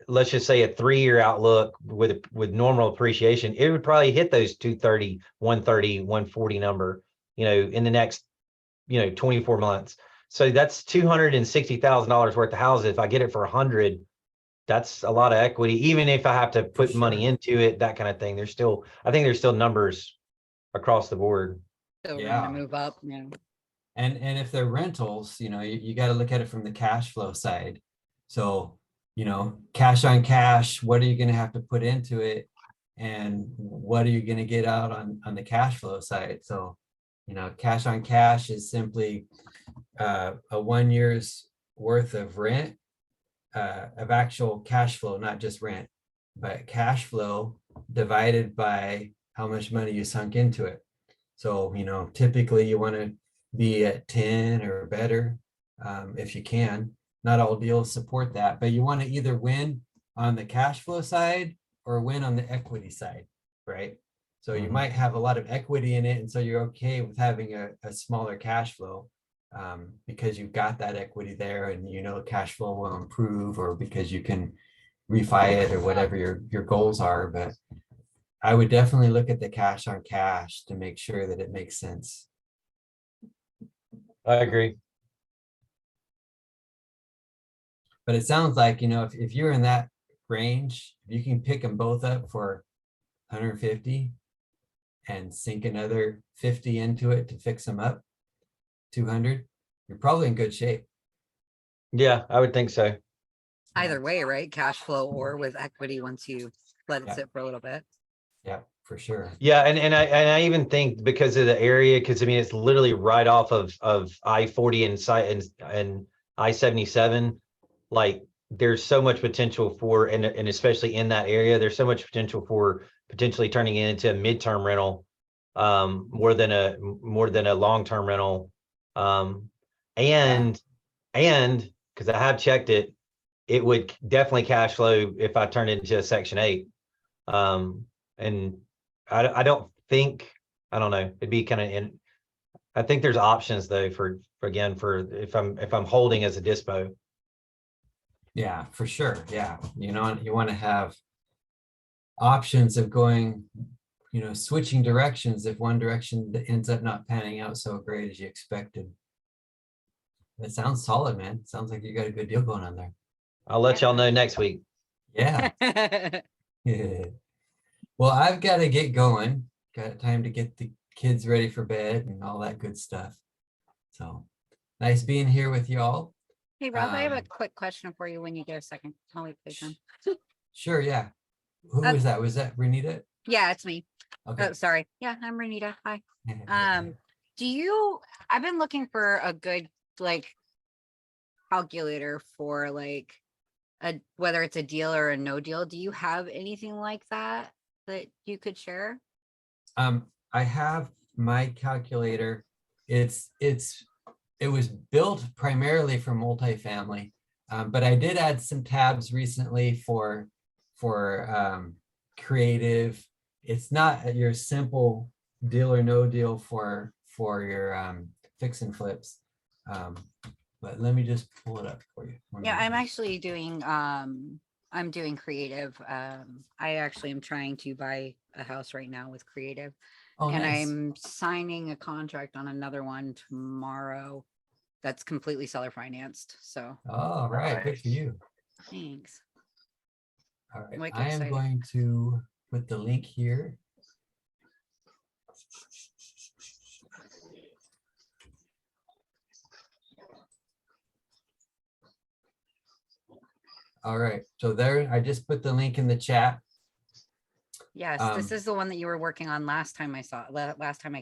Let's just say a 3-year outlook with normal appreciation, it would probably hit those 230, 130, 140 number, in the next, 24 months. So that's $260,000 worth of houses. If I get it for 100, that's a lot of equity. Even if I have to put money into it, that kind of thing. I think there's still numbers across the board. still room Yeah. to move up. Yeah. And if they're rentals, you got to look at it from the cash flow side. So, cash on cash, what are you going to have to put into it? And what are you going to get out on the cash flow side? So, cash on cash is simply a 1 year's worth of rent, of actual cash flow, not just rent, but cash flow divided by how much money you sunk into it. So, typically you want to be at 10 or better, if you can. Not all deals support that, but you want to either win on the cash flow side or win on the equity side, right? So you might have a lot of equity in it, and so you're okay with having a smaller cash flow, because you've got that equity there, and cash flow will improve, or because you can refi it or whatever your goals are. But I would definitely look at the cash on cash to make sure that it makes sense. I agree. But it sounds like, if you're in that range, if you can pick them both up for 150 and sink another 50 into it to fix them up, 200, you're probably in good shape. Yeah, I would think so. Either way, right? Cash flow or with equity once you let it Yeah. sit for a little bit. Yeah, for sure. Yeah, and I even think because of the area, because I mean it's literally right off of I-40 and I-77. Like, there's so much potential for, and especially in that area, there's so much potential for potentially turning it into a midterm rental, more than a long-term rental. And because I have checked it, it would definitely cash flow if I turned it into a Section 8. And I don't think, I don't know, it'd be kind of in, I think there's options though for if I'm holding as a dispo. Yeah, for sure. Yeah. You know, you want to have options of going, you know, switching directions if one direction that ends up not panning out so great as you expected. That sounds solid, man. Sounds like you got a good deal going on there. I'll let y'all know next week. Yeah. Well, I've got to get going. Got time to get the kids ready for bed and all that good stuff. So nice being here with y'all. Hey, Ralph, I have a Um, quick question for you when you get a second. I'll wait for you. Sure, yeah. Who Um, was that? Was that Renita? Yeah, it's me. Okay. Oh, sorry. Yeah, I'm Renita. Hi. I've been looking for a good like calculator for like whether it's a deal or a no deal. Do you have anything like that that you could share? I have my calculator. It was built primarily for multifamily, but I did add some tabs recently for creative. It's not your simple deal or no deal for your fix and flips. But let me just pull it up for you. One Yeah, I'm minute. actually doing I'm doing creative. I actually am trying to buy a house right now with creative. Oh, And nice. I'm signing a contract on another one tomorrow that's completely seller financed. So All right, good for you. thanks. All right, Wicked I am excited. going to put the link here. All right, so there, I just put the link in the chat. Yes, this is the one that you were working on last time I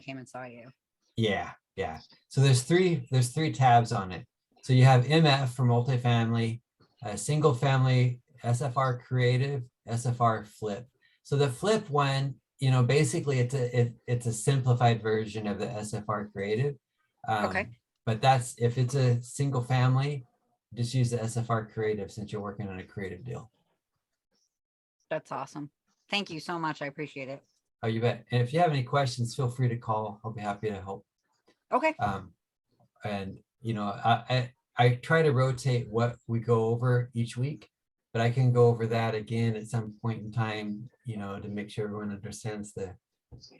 came and saw you. Yeah. So there's three tabs on it. So you have MF for multifamily, single family, SFR creative, SFR flip. So the flip one, you know, basically it's a simplified version of the SFR creative. Okay. But that's if it's a single family, just use the SFR creative since you're working on a creative deal. That's awesome. Thank you so much. I appreciate it. Oh, you bet. And if you have any questions, feel free to call. I'll be happy to help. Okay. And you know, I try to rotate what we go over each week, but I can go over that again at some point in time, you know, to make sure everyone understands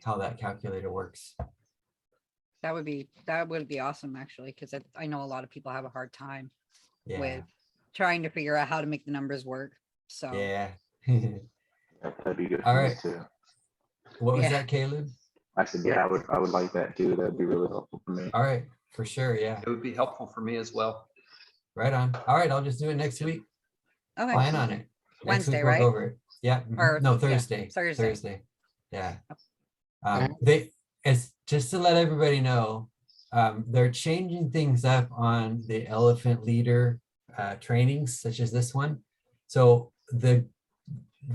how that calculator works. That would be awesome actually, because I know a lot of people have a hard time Yeah. with trying to figure out how to make the numbers work. So Yeah. That'd be good All for me right. too. What was Yeah. that, Caleb? I said, yeah, I would like that too. That'd be really helpful for me. All right, for sure. Yeah, It would be helpful for me as well. right on. All right, I'll just do it next week. okay. Plan on it. Next Wednesday, week we'll right? go over it. Yeah. Or- No, yeah, Thursday. Thursday. Yeah. Okay. It's just to let everybody know, they're changing things up on the elephant leader trainings, such as this one. So the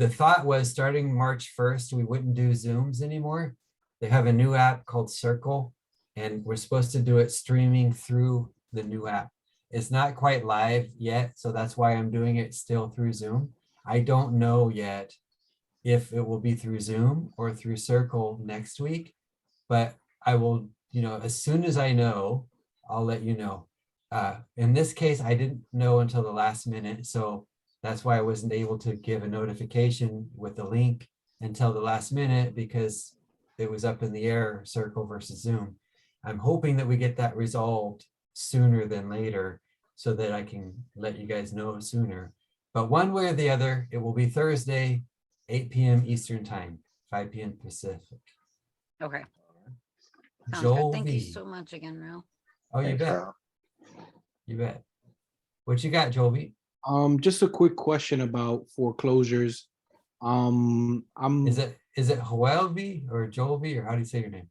thought was starting March 1st, we wouldn't do Zooms anymore. They have a new app called Circle, and we're supposed to do it streaming through the new app. It's not quite live yet, so that's why I'm doing it still through Zoom. I don't know yet if it will be through Zoom or through Circle next week, but I will, you know, as soon as I know, I'll let you know. In this case, I didn't know until the last minute, so that's why I wasn't able to give a notification with the link until the last minute, because it was up in the air, Circle versus Zoom. I'm hoping that we get that resolved sooner than later so that I can let you guys know sooner. But one way or the other, it will be Thursday, 8 p.m. Eastern time, 5 p.m. Pacific. Okay. Sounds Joel good. Thank you V. so much again, Ralph. Oh, you Thanks, bet. Ralph. You bet. What you got, Joel V? Just a quick question about foreclosures. I'm Is it Joel V or Joel V, or how do you say your name?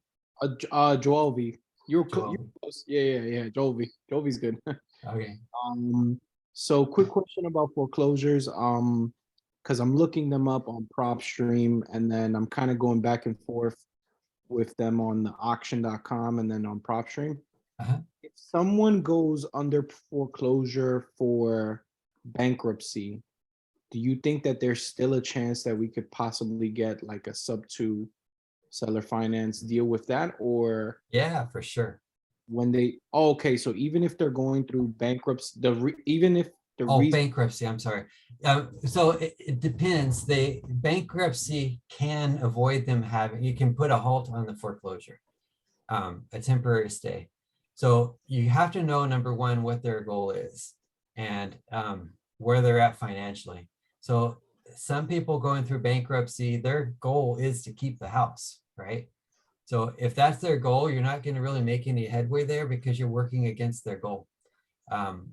Joel V. Joel You're V. close. Yeah. Joel V. Joel V's good. Okay. So quick question about foreclosures, because I'm looking them up on PropStream and then I'm kind of going back and forth with them on the auction.com and then on PropStream. Uh-huh. If someone goes under foreclosure for bankruptcy, do you think that there's still a chance that we could possibly get like a sub-2 seller finance deal with that? Or Yeah, for sure. when they, oh, okay, so even if they're going through bankruptcy, even if the Oh, reason, bankruptcy, I'm sorry. So it depends. The bankruptcy can avoid them having, you can put a halt on the foreclosure, a temporary stay. So you have to know, number one, what their goal is and where they're at financially. So some people going through bankruptcy, their goal is to keep the house, right? So if that's their goal, you're not going to really make any headway there because you're working against their goal.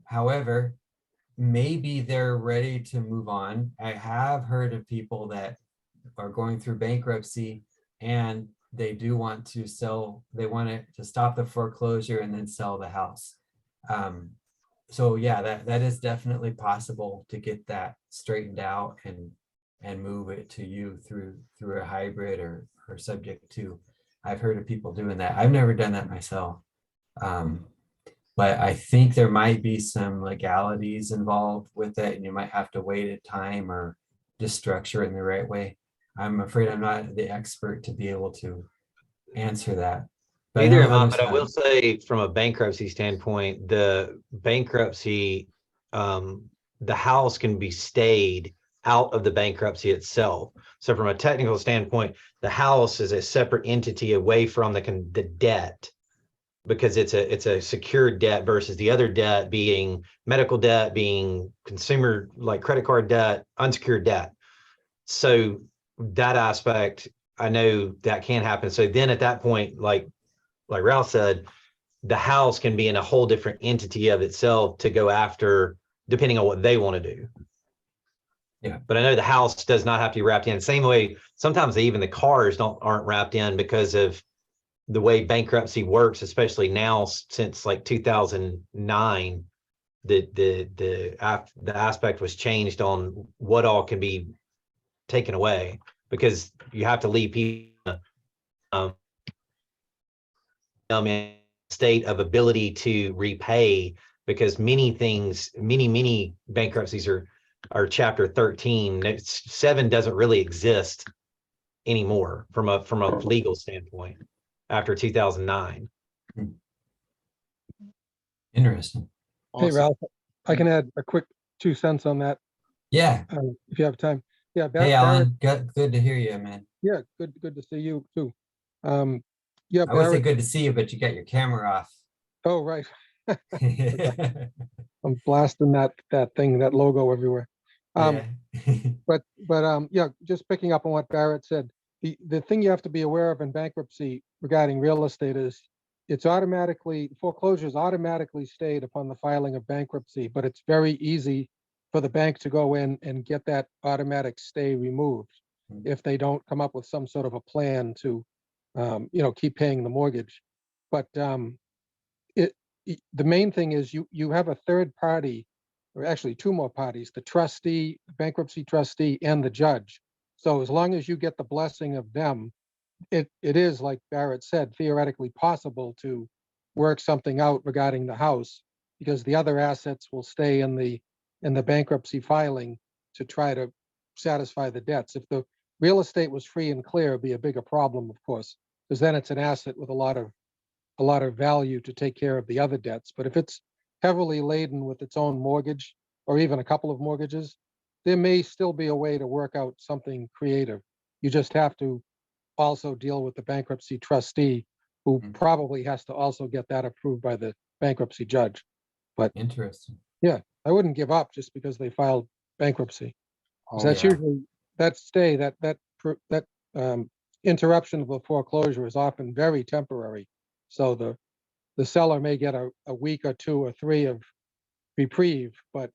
However, maybe they're ready to move on. I have heard of people that are going through bankruptcy and they do want to sell, they want to stop the foreclosure and then sell the house. So yeah, that is definitely possible to get that straightened out and move it to you through a hybrid or subject to. I've heard of people doing that. I've never done that myself. But I think there might be some legalities involved with it, and you might have to wait a time or just structure it in the right way. I'm afraid I'm not the expert to be able to answer that. But I Neither know am I, others but I will have. say from a bankruptcy standpoint, the bankruptcy, the house can be stayed out of the bankruptcy itself. So from a technical standpoint, the house is a separate entity away from the debt, because it's a secured debt versus the other debt being medical debt, being consumer like credit card debt, unsecured debt. So that aspect, I know that can happen. So then at that point, like Ralph said, the house can be in a whole different entity of itself to go after, depending on what they want to do. Yeah. But I know the house does not have to be wrapped in. Same way, sometimes even the cars aren't wrapped in because of the way bankruptcy works, especially now since like 2009. The aspect was changed on what all can be taken away, because you have to leave people in a state of ability to repay, because many things, many bankruptcies are chapter 13. 7 doesn't really exist anymore from a legal standpoint after 2009. Interesting. Hey, awesome. Ralph, I can add a quick 2 cents on that, Yeah. if you have time. Yeah, Hey, Barrett, Alan, good to hear you, man. yeah, good to see you too. Yeah, I would say Barrett, good to see you, but you got your camera off. oh, right. I'm blasting that thing, that logo everywhere. Yeah. But yeah, just picking up on what Barrett said, the thing you have to be aware of in bankruptcy regarding real estate is foreclosure is automatically stayed upon the filing of bankruptcy, but it's very easy for the bank to go in and get that automatic stay removed if they don't come up with some sort of a plan to, keep paying the mortgage. But the main thing is you have a third party, or actually 2 more parties, the trustee, the bankruptcy trustee, and the judge. So as long as you get the blessing of them, it is, like Barrett said, theoretically possible to work something out regarding the house, because the other assets will stay in the bankruptcy filing to try to satisfy the debts. If the real estate was free and clear, it'd be a bigger problem, of course, because then it's an asset with a lot of value to take care of the other debts. But if it's heavily laden with its own mortgage, or even a couple of mortgages, there may still be a way to work out something creative. You just have to also deal with the bankruptcy trustee, who probably has to also get that approved by the bankruptcy judge. But Interesting. yeah, I wouldn't give up just because they filed bankruptcy. 'Cause that's yeah. usually, that stay, that interruption of a foreclosure is often very temporary. So the seller may get a week or 2 or 3 of reprieve, but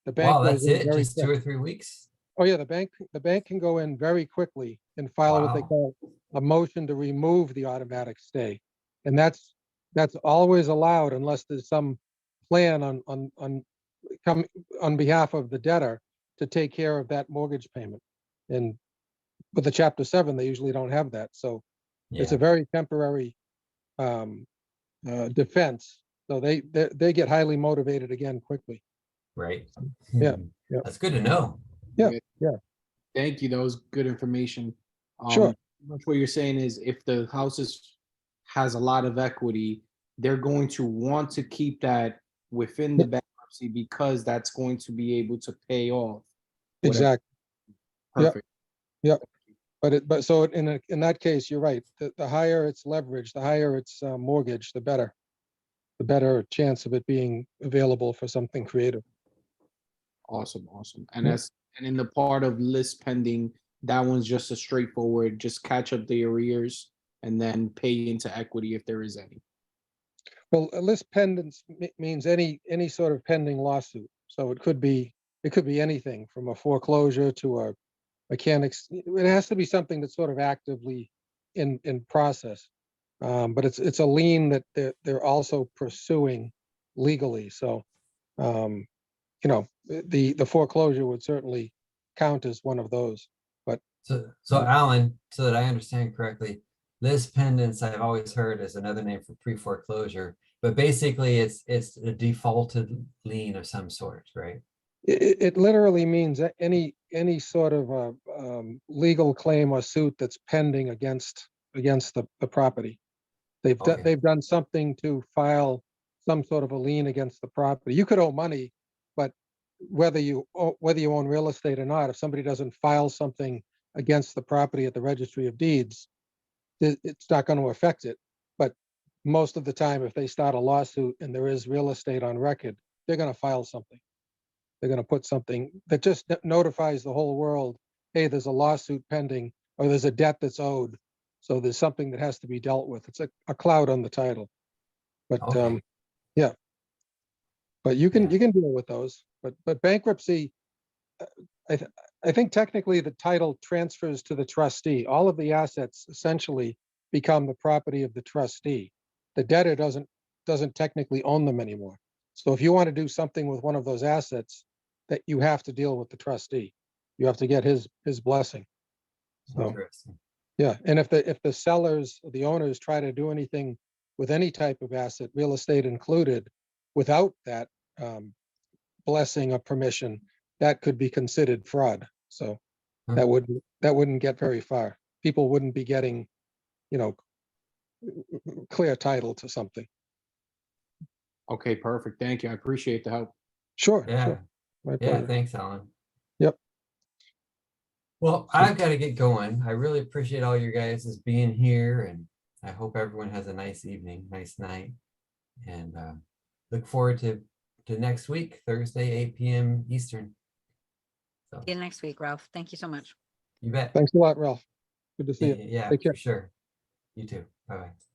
the bank Wow, goes that's in it? very Just quick. 2 or 3 weeks? Oh, yeah, the bank can go in very quickly and file what they Wow. call a motion to remove the automatic stay. And that's always allowed unless there's some plan on come on behalf of the debtor to take care of that mortgage payment. And with the Chapter 7, they usually don't have that. So it's Yeah, a very temporary defense. So they get highly motivated again quickly. right. Yeah, yeah. That's good to know. Yeah, Yeah. yeah. Thank you. That was good information. Sure. Much what you're saying is if the has a lot of equity, they're going to want to keep that within the bankruptcy because that's going to be able to pay off. whatever. Exactly. Yep. Perfect. But so in that case, you're right. The higher its leverage, the higher its mortgage, the better. The better chance of it being available for something creative. Awesome. Yeah. And in the part of list pending, that one's just a straightforward, just catch up the arrears and then pay into equity if there is any. Well, a list pendants means any sort of pending lawsuit. So it could be anything from a foreclosure to a mechanics. It has to be something that's sort of actively in process. But it's a lien that they're also pursuing legally. So the foreclosure would certainly count as one of those. But So Alan, so that I understand correctly, list pendants I've always heard is another name for pre-foreclosure, but basically it's a defaulted lien of some sort, right? it literally means any sort of legal claim or suit that's pending against the property. Okay. They've done something to file some sort of a lien against the property. You could owe money, but whether you own real estate or not, if somebody doesn't file something against the property at the Registry of Deeds, it's not going to affect it. But most of the time, if they start a lawsuit and there is real estate on record, they're going to file something. They're going to put something that just notifies the whole world, hey, there's a lawsuit pending, or there's a debt that's owed. So there's something that has to be dealt with. It's a cloud on the title. But Okay. yeah. But you Yeah. can deal with those. But bankruptcy, I think technically the title transfers to the trustee. All of the assets essentially become the property of the trustee. The debtor doesn't technically own them anymore. So if you want to do something with one of those assets, that you have to deal with the trustee. You have to get his blessing. So Interesting. yeah, and if the sellers, the owners try to do anything with any type of asset, real estate included, without that blessing or permission, that could be considered fraud. So Huh. that wouldn't get very far. People wouldn't be getting, clear title to something. Okay, perfect. Thank you. I appreciate the help. Sure. Yeah. Sure. My Yeah, pleasure. thanks, Alan. Yep. Well, I've got to get going. I really appreciate all you guys as being here, and I hope everyone has a nice evening, nice night, and look forward to next week, Thursday, 8 p.m. Eastern. So See you next week, Ralph. Thank you so much. you bet. Thanks a lot, Ralph. Good to see you. Yeah, Take care. for sure. You too. Bye-bye.